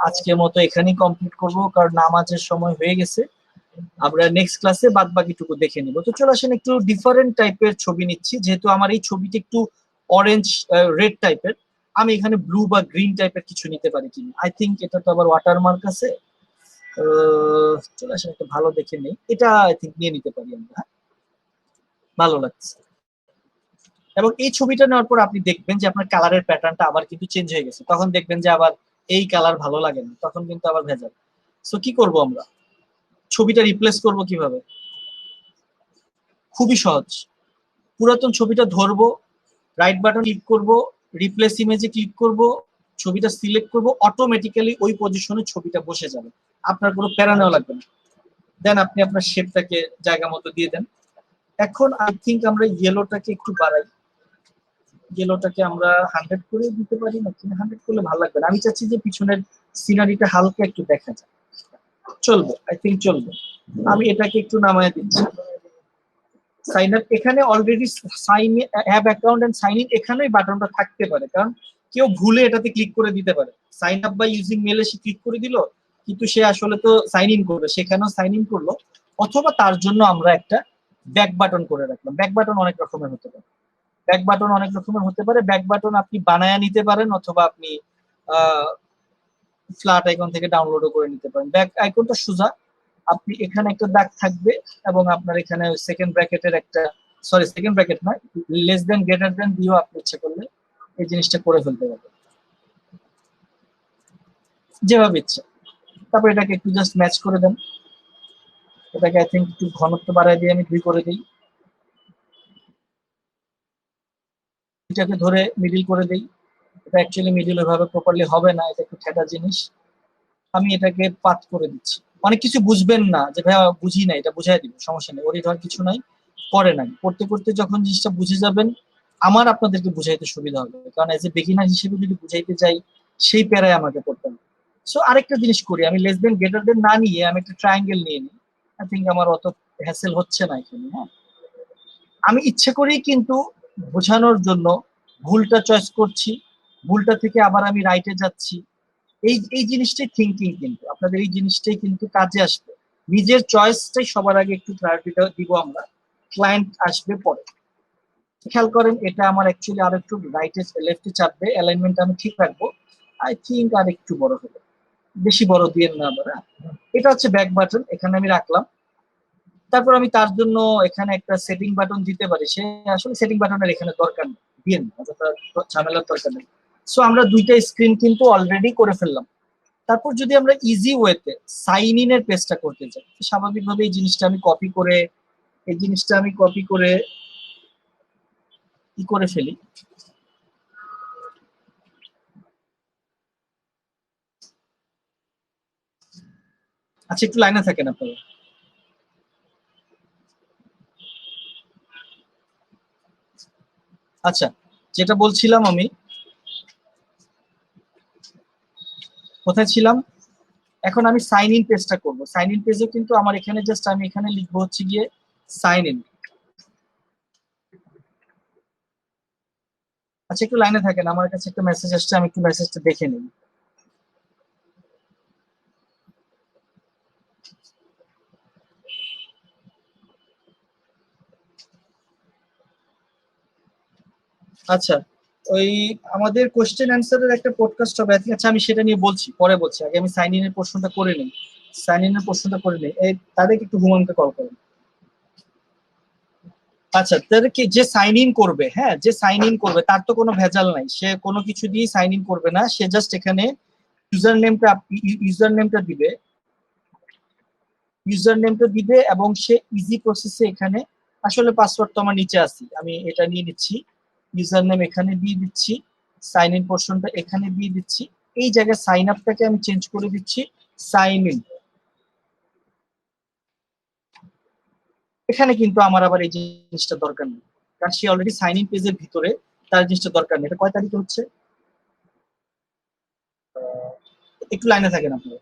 আজকের মতো এখানেই কমপ্লিট করব, কারণ নামাজের সময় হয়ে গেছে। আমরা নেক্সট ক্লাসে বাদ বাকিটুকু দেখে নিব। তো চলে আসেন, একটু ডিফারেন্ট টাইপের ছবি নিচ্ছি, যেহেতু আমার এই ছবিটা একটু অরেঞ্জ রেড টাইপের। আমি এখানে ব্লু বা গ্রিন টাইপের কিছু নিতে পারি কিনা, আই থিঙ্ক এটা তো আবার ওয়াটারমার্ক আছে। চলে আসেন, একটা ভালো দেখে নেই, এটা আই থিঙ্ক নিয়ে নিতে পারি আমরা, হ্যাঁ? ভালো লাগছে। এবং এই ছবিটা নেওয়ার পর আপনি দেখবেন যে আপনার কালারের প্যাটার্নটা আবার কিন্তু চেঞ্জ হয়ে গেছে, তখন দেখবেন যে আবার এই কালার ভালো লাগে না, তখন কিন্তু আবার ভেজাল। সো কি করব আমরা, ছবিটা রিপ্লেস করব কিভাবে? খুবই সহজ। পুরাতন ছবিটা ধরবো, রাইট বাটন ক্লিক করব, রিপ্লেস ইমেজে ক্লিক করব, ছবিটা সিলেক্ট করব, অটোমেটিক্যালি ওই পজিশনে ছবিটা বসে যাবে, আপনার কোনো প্যারা নেওয়া লাগবে না। দেন আপনি আপনার শেপটাকে জায়গা মতো দিয়ে দেন। এখন আই থিঙ্ক আমরা ইয়েলোটাকে একটু বাড়াই, ইয়েলোটাকে আমরা 100 করে দিতে পারি নাকি? 100 করলে ভালো লাগবে না, আমি চাচ্ছি যে পিছনের সিনারিটা হালকা একটু দেখা যায়। চলবে, আই থিঙ্ক চলবে। আমি এটাকে একটু নামায় দিচ্ছি। সাইন আপ, এখানে already sign have account and sign in, এখানেই বাটনটা থাকতে পারে, কারণ কেউ ভুলে এটাতে ক্লিক করে দিতে পারে। সাইন আপ বা ইউজিং মেলে সে ক্লিক করে দিল, কিন্তু সে আসলে তো সাইন ইন করবে, সেখানেও সাইন ইন করলো। অথবা তার জন্য আমরা একটা ব্যাক বাটন করে রাখলাম। ব্যাক বাটন অনেক রকমের হতে পারে, ব্যাক বাটন আপনি বানায় নিতে পারেন, অথবা আপনি ফ্ল্যাট আইকন থেকে ডাউনলোডও করে নিতে পারেন। ব্যাক আইকনটা সোজা, আপনি এখানে একটা দাগ থাকবে, এবং আপনার এখানে সেকেন্ড ব্র্যাকেটের একটা, সরি সেকেন্ড ব্র্যাকেট নয়, লেস দেন গ্রেটার দেন দিয়েও আপনি ইচ্ছে করলে এই জিনিসটা করে ফেলতে পারবেন, যেভাবে ইচ্ছে। তারপর এটাকে একটু জাস্ট ম্যাচ করে দেন। এটাকে আই থিঙ্ক একটু ঘনত্ব বাড়ায় দিয়ে আমি 2 করে দিই। এটাকে ধরে মিডিল করে দিই। এটা অ্যাকচুয়ালি মিডিল ওইভাবে প্রপারলি হবে না, এটা একটু ঠেকা জিনিস। আমি এটাকে পাত করে দিচ্ছি। অনেক কিছু বুঝবেন না যে ভাইয়া বুঝি না, এটা বুঝাই দিব, সমস্যা নেই, ওরই ধর কিছু নাই, করে নাই। করতে করতে যখন জিনিসটা বুঝে যাবেন, আমার আপনাদেরকে বুঝাইতে সুবিধা হবে, কারণ এজ এ বিগিনার হিসেবে যদি বুঝাইতে যাই সেই প্যারায় আমাকে করতে হবে। সো আরেকটা জিনিস করি, আমি লেস দেন গ্রেটার দেন না নিয়ে আমি একটা ট্রায়াঙ্গেল নিয়ে নিই। আই থিঙ্ক আমার অত হ্যাসেল হচ্ছে না এখানে। হ্যাঁ, আমি ইচ্ছে করেই কিন্তু বোঝানোর জন্য ভুলটা চয়েস করছি, ভুলটা থেকে আবার আমি রাইটে যাচ্ছি। এই এই জিনিসটাই থিঙ্কিং, কিন্তু আপনাদের এই জিনিসটাই কিন্তু কাজে আসবে। নিজের চয়েসটাই সবার আগে একটু প্রায়োরিটিটা দিব আমরা, ক্লায়েন্ট আসবে পরে। খেয়াল করেন, এটা আমার অ্যাকচুয়ালি আর একটু রাইটে লেফটে চাপবে, অ্যালাইনমেন্ট আমি ঠিক রাখবো। আই থিঙ্ক আর একটু বড় হবে, বেশি বড় দিয়ে না আবার। এটা হচ্ছে ব্যাক বাটন, এখানে আমি রাখলাম। তারপর আমি তার জন্য এখানে একটা সেটিং বাটন দিতে পারি। সে আসলে সেটিং বাটনের এখানে দরকার নেই, দিয়ে অযথা ঝামেলার দরকার নেই। সো আমরা দুইটা স্ক্রিন কিন্তু অলরেডি করে ফেললাম। তারপর যদি আমরা ইজি ওয়েতে সাইন ইন এর পেজটা করতে চাই, স্বাভাবিকভাবে এই জিনিসটা আমি কপি করে, এই জিনিসটা আমি কপি করে কি করে ফেলি। আচ্ছা, একটু লাইনে থাকেন আপনারা। আচ্ছা, যেটা বলছিলাম আমি, কোথায় ছিলাম? এখন আমি সাইন ইন পেজটা করবো। সাইন ইন পেজে কিন্তু আমার এখানে জাস্ট আমি এখানে লিখবো হচ্ছে গিয়ে সাইন ইন। আচ্ছা, একটু লাইনে থাকেন, আমার কাছে একটা মেসেজ আসছে, আমি একটু মেসেজটা দেখে নিই। আচ্ছা, ওই আমাদের কোশ্চেন অ্যান্সারের একটা পডকাস্ট হবে। আচ্ছা, আমি সেটা নিয়ে বলছি, পরে বলছি, আগে আমি সাইন ইনের প্রশ্নটা করে নিই। সাইন ইনের প্রশ্নটা করে নিই, এই তাদেরকে একটু হুমানকে কল করেন। আচ্ছা, তাদেরকে যে সাইন ইন করবে, হ্যাঁ, যে সাইন ইন করবে তার তো কোনো ভেজাল নাই, সে কোনো কিছু দিয়ে সাইন ইন করবে না, সে জাস্ট এখানে ইউজার নেমটা দিবে, ইউজার নেমটা দিবে এবং সে ইজি প্রসেসে এখানে, আসলে পাসওয়ার্ড তো আমার নিচে আছে, আমি এটা নিয়ে নিচ্ছি, ইউজার নেম এখানে দিয়ে দিচ্ছি, সাইন ইন পোর্শনটা এখানে দিয়ে দিচ্ছি। এই জায়গায় সাইন আপটাকে আমি চেঞ্জ করে দিচ্ছি সাইন ইন। এখানে কিন্তু আমার আবার এই জিনিসটা দরকার নেই, কারণ সে অলরেডি সাইন ইন পেজের ভিতরে, তার জিনিসটা দরকার নেই। এটা কয় তারিখে হচ্ছে? একটু লাইনে থাকেন আপনারা।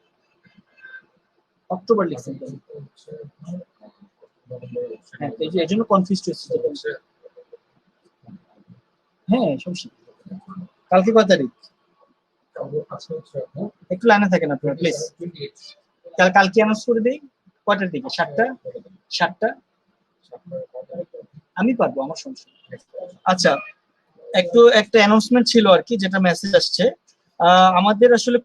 অক্টোবর লিখছেন কেন? হ্যাঁ, এই জন্য কনফিউজ হচ্ছে। হ্যাঁ, সমস্যা নেই। কালকে কয় তারিখ? একটু লাইনে থাকেন আপনারা প্লিজ। কালকে অ্যানাউন্স করে দেই। কয়টার দিকে? 7টা? 7টা? আমি পারবো, আমার সমস্যা নেই। আচ্ছা, একটু একটা অ্যানাউন্সমেন্ট ছিল আর কি, যেটা মেসেজ আসছে। আমাদের আসলে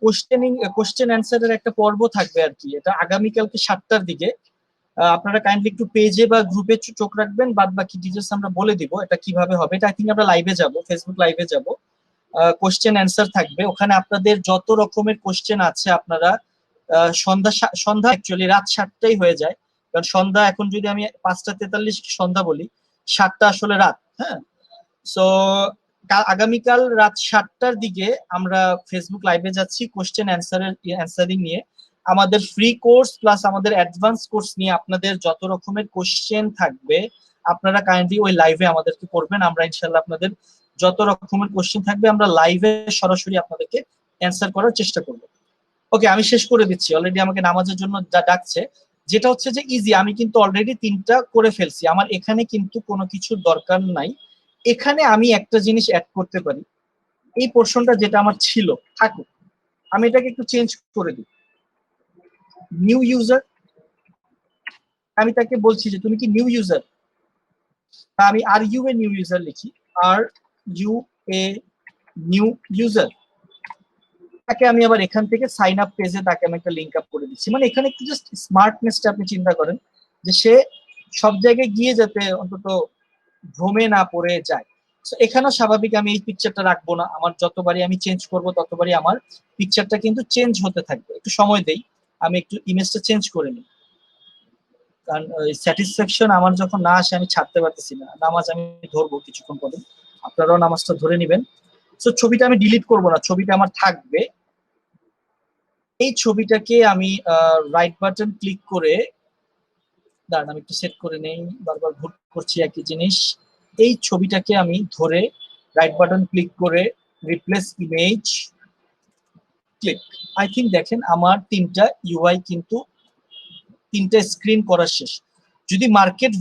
কোশ্চেন অ্যান্সারের একটা পর্ব থাকবে আর কি, এটা আগামীকালকে 7টার দিকে। আপনারা কাইন্ডলি একটু পেজে বা গ্রুপে চোখ রাখবেন, বাদ বাকি ডিটেলস আমরা বলে দিব এটা কিভাবে হবে। এটা আই থিঙ্ক আমরা লাইভে যাব, ফেসবুক লাইভে যাব। কোশ্চেন অ্যান্সার থাকবে ওখানে, আপনাদের যত রকমের কোশ্চেন আছে আপনারা সন্ধ্যা অ্যাকচুয়ালি রাত 7টাই হয়ে যায়, কারণ সন্ধ্যা এখন যদি আমি 5টা 43 সন্ধ্যা বলি, 7টা আসলে রাত। হ্যাঁ, সো আগামীকাল রাত 7টার দিকে আমরা ফেসবুক লাইভে যাচ্ছি কোশ্চেন অ্যান্সারিং নিয়ে। আমাদের ফ্রি কোর্স প্লাস আমাদের অ্যাডভান্স কোর্স নিয়ে আপনাদের যত রকমের কোশ্চেন থাকবে আপনারা কাইন্ডলি ওই লাইভে আমাদেরকে করবেন। আমরা ইনশাল্লাহ আপনাদের যত রকমের কোশ্চেন থাকবে আমরা লাইভে সরাসরি আপনাদেরকে অ্যান্সার করার চেষ্টা করব। ওকে, আমি শেষ করে দিচ্ছি, অলরেডি আমাকে নামাজের জন্য যা ডাকছে। যেটা হচ্ছে যে ইজি, আমি কিন্তু অলরেডি 3টা করে ফেলছি, আমার এখানে কিন্তু কোনো কিছুর দরকার নাই। এখানে আমি একটা জিনিস অ্যাড করতে পারি, এই পোর্শনটা যেটা আমার ছিল থাকুক, আমি এটাকে একটু চেঞ্জ করে দিই। নিউ ইউজার, আমি তাকে বলছি যে তুমি কি নিউ ইউজার, আমি are you a new user লিখি, are you a new user. তাকে আমি আবার এখান থেকে সাইন আপ পেজে তাকে আমি একটা লিঙ্ক আপ করে দিচ্ছি। মানে এখানে একটু জাস্ট স্মার্টনেসটা আপনি চিন্তা করেন, যে সে সব জায়গায় গিয়ে যাতে অন্তত ভ্রমে না পড়ে যায়। তো এখানেও স্বাভাবিক আমি এই পিকচারটা রাখবো না, আমার যতবারই আমি চেঞ্জ করব ততবারই আমার পিকচারটা কিন্তু চেঞ্জ হতে থাকবে। একটু সময় দেই, আমি একটু ইমেজটা চেঞ্জ করে নিই, কারণ স্যাটিসফ্যাকশন আমার যখন না আসে আমি ছাড়তে পারতেছি না। নামাজ আমি ধরবো কিছুক্ষণ পরে, আপনারাও নামাজটা ধরে নেবেন। তো ছবিটা আমি ডিলিট করব না, ছবিটা আমার থাকবে। এই ছবিটাকে আমি রাইট বাটন ক্লিক করে, দাঁড়ান আমি একটু সেট করে নেই, বারবার ভুল করছি একই জিনিস। এই ছবিটাকে আমি ধরে রাইট বাটন ক্লিক করে replace image click. I think দেখেন আমার তিনটা ইউআই কিন্তু তিনটা স্ক্রিন করা শেষ। যদি মার্কেট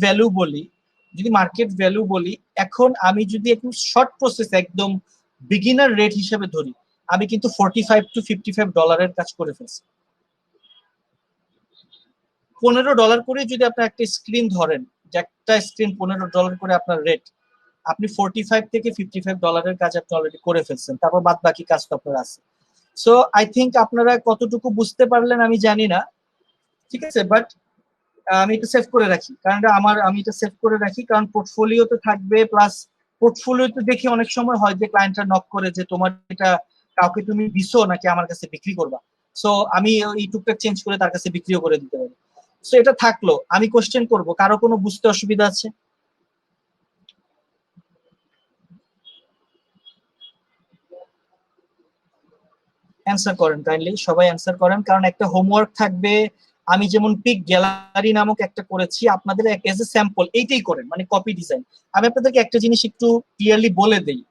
ভ্যালু বলি, এখন আমি যদি একটু শর্ট প্রসেস একদম বিগিনার রেট হিসেবে ধরি, আমি কিন্তু $45 to $55 কাজ করে ফেলছি। $15 করে যদি আপনার একটা স্ক্রিন ধরেন, যে একটা স্ক্রিন $15 করে আপনার রেট, আপনি $45 থেকে $55 কাজ আপনি অলরেডি করে ফেলছেন। তারপর বাদ বাকি কাজ তো আপনার আছে। সো আই থিঙ্ক আপনারা কতটুকু বুঝতে পারলেন আমি জানি না, ঠিক আছে। বাট আমি এটা সেভ করে রাখি, কারণ আমি এটা সেভ করে রাখি কারণ পোর্টফোলিওতে থাকবে। প্লাস পোর্টফোলিওতে দেখে অনেক সময় হয় যে ক্লায়েন্টরা নক করে যে তোমার এটা কাউকে তুমি দিছো নাকি আমার কাছে বিক্রি করবা। সো আমি এই টুকটা চেঞ্জ করে তার কাছে বিক্রিও করে দিতে পারি। সো এটা থাকলো, আমি কোশ্চেন করব, কারো কোনো বুঝতে অসুবিধা আছে? অ্যান্সার করেন কাইন্ডলি, সবাই অ্যান্সার করেন, কারণ একটা হোমওয়ার্ক থাকবে। আমি যেমন পিক গ্যালারি নামক একটা করেছি, আপনাদের এজ এ স্যাম্পল এইটাই করেন, মানে কপি ডিজাইন। আমি আপনাদেরকে একটা জিনিস একটু ক্লিয়ারলি বলে দেই।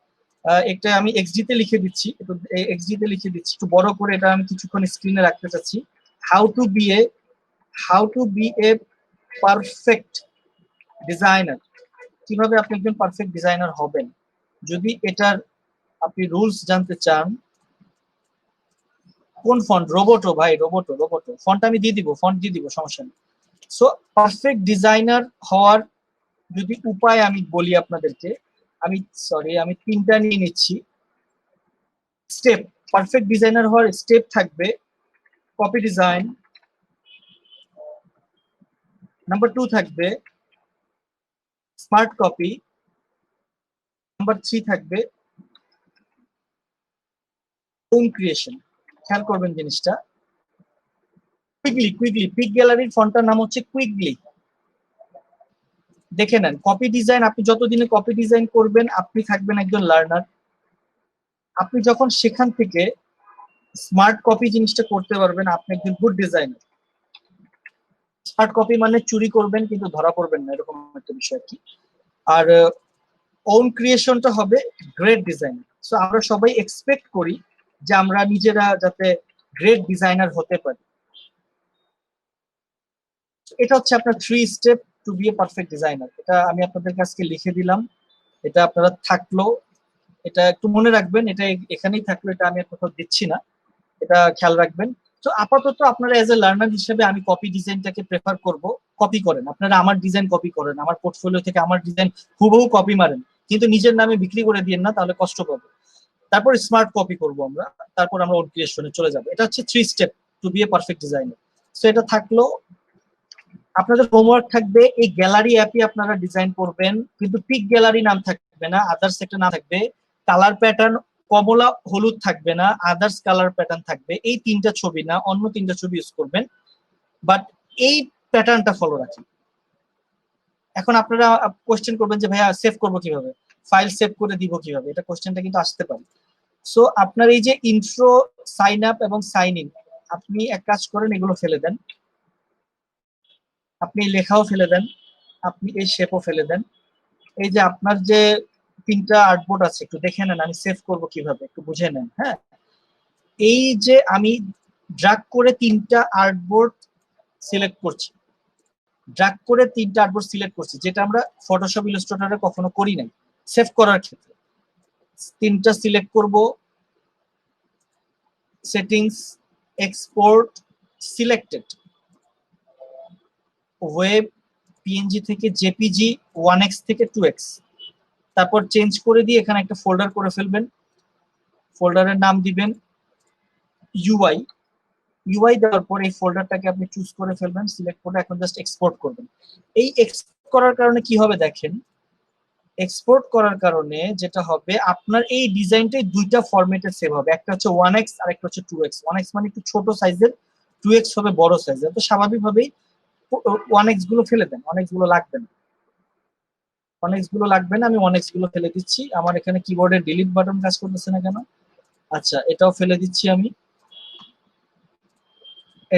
একটা আমি এক্সডি তে লিখে দিচ্ছি, একটু এক্সডি তে লিখে দিচ্ছি একটু বড় করে, এটা আমি কিছুক্ষণ স্ক্রিনে রাখতে চাচ্ছি। How to be a how to be a perfect designer. কিভাবে আপনি একজন পারফেক্ট ডিজাইনার হবেন, যদি এটার আপনি রুলস জানতে চান। কোন ফন্ট? রোবোটো ভাই, রোবোটো ফন্ট আমি দিয়ে দিব, ফন্ট দিয়ে দিব, সমস্যা নেই। সো পারফেক্ট ডিজাইনার হওয়ার যদি উপায় আমি বলি আপনাদেরকে, আমি আমি তিনটা নিয়ে নিচ্ছি স্টেপ। পারফেক্ট ডিজাইনার হওয়ার স্টেপ থাকবে: কপি ডিজাইন, নাম্বার 2 থাকবে স্মার্ট কপি, নাম্বার 3 থাকবে ওন ক্রিয়েশন। খেয়াল করবেন জিনিসটা, কুইকলি পিক গ্যালারির ফন্টটার নাম হচ্ছে কুইকলি। দেখে নেন, কপি ডিজাইন আপনি যতদিনে কপি ডিজাইন করবেন আপনি থাকবেন একজন লার্নার। আপনি যখন সেখান থেকে স্মার্ট কপি জিনিসটা করতে পারবেন আপনি একজন গুড ডিজাইনার। স্মার্ট কপি মানে চুরি করবেন কিন্তু ধরা পড়বেন না, এরকম একটা বিষয় আর কি। আর ওন ক্রিয়েশনটা হবে গ্রেট ডিজাইনার। সো আমরা সবাই এক্সপেক্ট করি যে আমরা নিজেরা যাতে গ্রেট ডিজাইনার হতে পারি। এটা হচ্ছে আপনার 3 step to be a perfect designer. এটা আমি আপনাদের কাছে লিখে দিলাম, এটা আপনারা থাকলো, এটা একটু মনে রাখবেন। এটা এখানেই থাকলো, এটা আমি কোথাও দিচ্ছি না, এটা খেয়াল রাখবেন। তো আপাতত আপনারা এজ এ লার্নার হিসেবে আমি কপি ডিজাইনটাকে প্রেফার করব। কপি করেন, আপনারা আমার ডিজাইন কপি করেন, আমার পোর্টফোলিও থেকে আমার ডিজাইন হুবহু কপি মারেন, কিন্তু নিজের নামে বিক্রি করে দিয়েন না, তাহলে কষ্ট পাবো। তারপর স্মার্ট কপি করব আমরা, তারপর আমরা ওন ক্রিয়েশনে চলে যাব। এটা হচ্ছে 3 step to be a perfect designer. So এটা থাকলো। আপনাদের হোমওয়ার্ক থাকবে এই গ্যালারি অ্যাপে আপনারা ডিজাইন করবেন, কিন্তু পিক গ্যালারি নাম থাকবে না, আদার্স একটা নাম থাকবে। কালার প্যাটার্ন কমলা হলুদ থাকবে না, আদার্স কালার প্যাটার্ন থাকবে। এই তিনটা ছবি না, অন্য তিনটা ছবি ইউজ করবেন, বাট এই প্যাটার্নটা ফলো রাখি। এখন আপনারা কোশ্চেন করবেন যে ভাইয়া সেভ করবো কিভাবে, ফাইল সেভ করে দিব কিভাবে, এটা কোশ্চেনটা কিন্তু আসতে পারে। সো আপনার এই যে ইন্ট্রো, সাইন আপ এবং সাইন ইন, আপনি এক কাজ করেন, এগুলো ফেলে দেন, আপনি লেখাও ফেলে দেন, আপনি এই শেপও ফেলে দেন। এই যে আপনার যে তিনটা আর্টবোর্ড আছে একটু দেখে নেন, আমি সেভ করব কিভাবে একটু বুঝে নেন। হ্যাঁ, এই যে আমি ড্রাগ করে তিনটা আর্টবোর্ড সিলেক্ট করছি, যেটা আমরা ফটোশপ ইলাস্ট্রেটরে কখনো করি নাই সেভ করার ক্ষেত্রে। তিনটা সিলেক্ট করব, settings, export, selected, web, PNG থেকে জেপিজি, 1x থেকে 2x। তারপর চেঞ্জ করে দিয়ে এখানে একটা ফোল্ডার করে ফেলবেন, ফোল্ডারের নাম দিবেন ইউআই। ইউআই দেওয়ার পর এই ফোল্ডারটাকে আপনি চুজ করে ফেলবেন, সিলেক্ট করে এখন জাস্ট এক্সপোর্ট করবেন। এই এক্সপোর্ট করার কারণে কি হবে দেখেন, এক্সপোর্ট করার কারণে যেটা হবে আপনার এই ডিজাইনটাই দুইটা ফরম্যাটে সেভ হবে, একটা হচ্ছে 1x আর একটা হচ্ছে 2x। 1x মানে একটু ছোট সাইজের, 2x হবে বড় সাইজের, তো স্বাভাবিকভাবেই 1x গুলো ফেলে দেন, 1x গুলো লাগবে না, 1x গুলো লাগবে না, আমি 1x গুলো ফেলে দিচ্ছি। আমার এখানে কিবোর্ডে ডিলিট বাটন কাজ করতেছে না কেন? আচ্ছা, এটাও ফেলে দিচ্ছি আমি,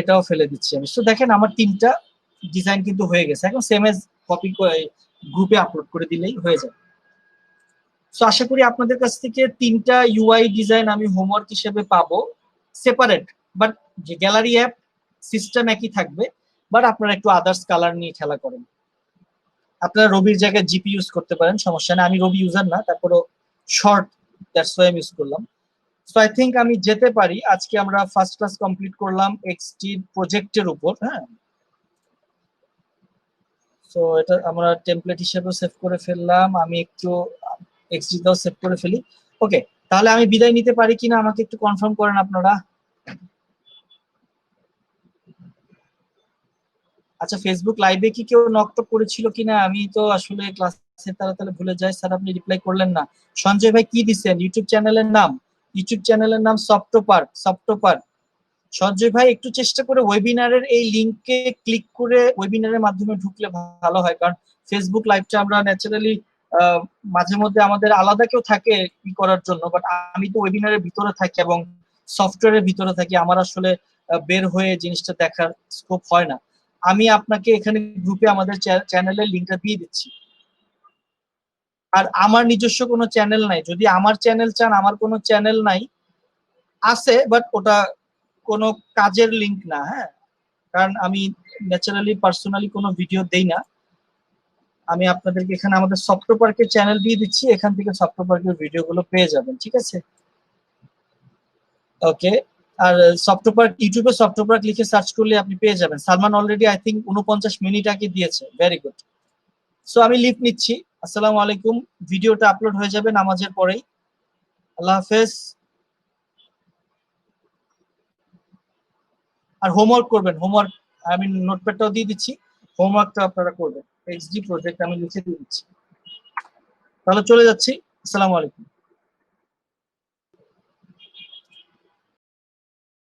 এটাও ফেলে দিচ্ছি আমি। তো দেখেন আমার 3টা ডিজাইন কিন্তু হয়ে গেছে। এখন সেম এজ কপি করে গ্রুপে আপলোড করে দিলেই হয়ে যাবে। তো আশা করি আপনাদের কাছ থেকে 3টা ইউআই ডিজাইন আমি হোমওয়ার্ক হিসেবে পাবো, সেপারেট, বাট যে গ্যালারি অ্যাপ সিস্টেম একই থাকবে, বাট আপনারা একটু আদার্স কালার নিয়ে খেলা করেন। আপনারা রবির জায়গায় জিপি ইউজ করতে পারেন, সমস্যা নেই, আমি রবি ইউজার না, তারপরও শর্ট, দ্যাটস ওয়াই আমি ইউজ করলাম। সো আই থিঙ্ক আমি যেতে পারি। আজকে আমরা ফার্স্ট ক্লাস কমপ্লিট করলাম এক্সটি প্রজেক্টের উপর। হ্যাঁ, সো এটা আমরা টেমপ্লেট হিসেবে সেভ করে ফেললাম। আমি একটু এক্সটি দাও সেভ করে ফেলি। ওকে, তাহলে আমি বিদায় নিতে পারি কিনা আমাকে একটু কনফার্ম করেন আপনারা। আচ্ছা, ফেসবুক লাইভে কি কেউ নকটক করেছিল কিনা? আমি তো আসলে ক্লাসে তাড়াতাড়ি ভুলে যাই। স্যার আপনি রিপ্লাই করলেন না। সঞ্জয় ভাই কি দিচ্ছেন ইউটিউব চ্যানেলের নাম? ইউটিউব চ্যানেলের নাম সফটপার, সফটপার। সঞ্জয় ভাই একটু চেষ্টা করে ওয়েবিনারের এই লিংকে ক্লিক করে ওয়েবিনারের মাধ্যমে ঢুকলে ভালো হয়, কারণ ফেসবুক লাইভটা আমরা ন্যাচারালি মাঝে মধ্যে আমাদের আলাদা কেউ থাকে কি করার জন্য, বাট আমি তো ওয়েবিনারের ভিতরে থাকি এবং সফটওয়্যারের ভিতরে থাকি, আমার আসলে বের হয়ে জিনিসটা দেখার স্কোপ হয় না। আমি আপনাকে এখানে গ্রুপে আমাদের চ্যানেলের লিংকটা দিয়ে দিচ্ছি। আর আমার নিজস্ব কোনো চ্যানেল নাই, যদি আমার চ্যানেল চান, আমার কোনো চ্যানেল নাই, আছে বাট ওটা কোনো কাজের লিংক না। হ্যাঁ, কারণ আমি ন্যাচারালি পার্সোনালি কোনো ভিডিও দেই না। আমি আপনাদেরকে এখানে আমাদের সফটপার্কের চ্যানেল দিয়ে দিচ্ছি, এখান থেকে সফটপার্কের ভিডিওগুলো পেয়ে যাবেন, ঠিক আছে? ওকে, আর সফটপার্ক ইউটিউবে সফটপার্ক লিখে সার্চ করলে আপনি পেয়ে যাবেন। Salman already I think 49 minute আগে দিয়েছে, ভেরি গুড। সো আমি লিভ নিচ্ছি। আসসালামু আলাইকুম। ভিডিওটা আপলোড হয়ে যাবে নামাজের পরেই। আল্লাহ হাফেজ। আর হোমওয়ার্ক করবেন, হোমওয়ার্ক আমি নোটপ্যাডটাও দিয়ে দিচ্ছি, হোমওয়ার্কটা আপনারা করবেন। এইচডি প্রজেক্ট আমি লিখে দিয়ে দিচ্ছি। তাহলে চলে যাচ্ছি। আসসালামু আলাইকুম।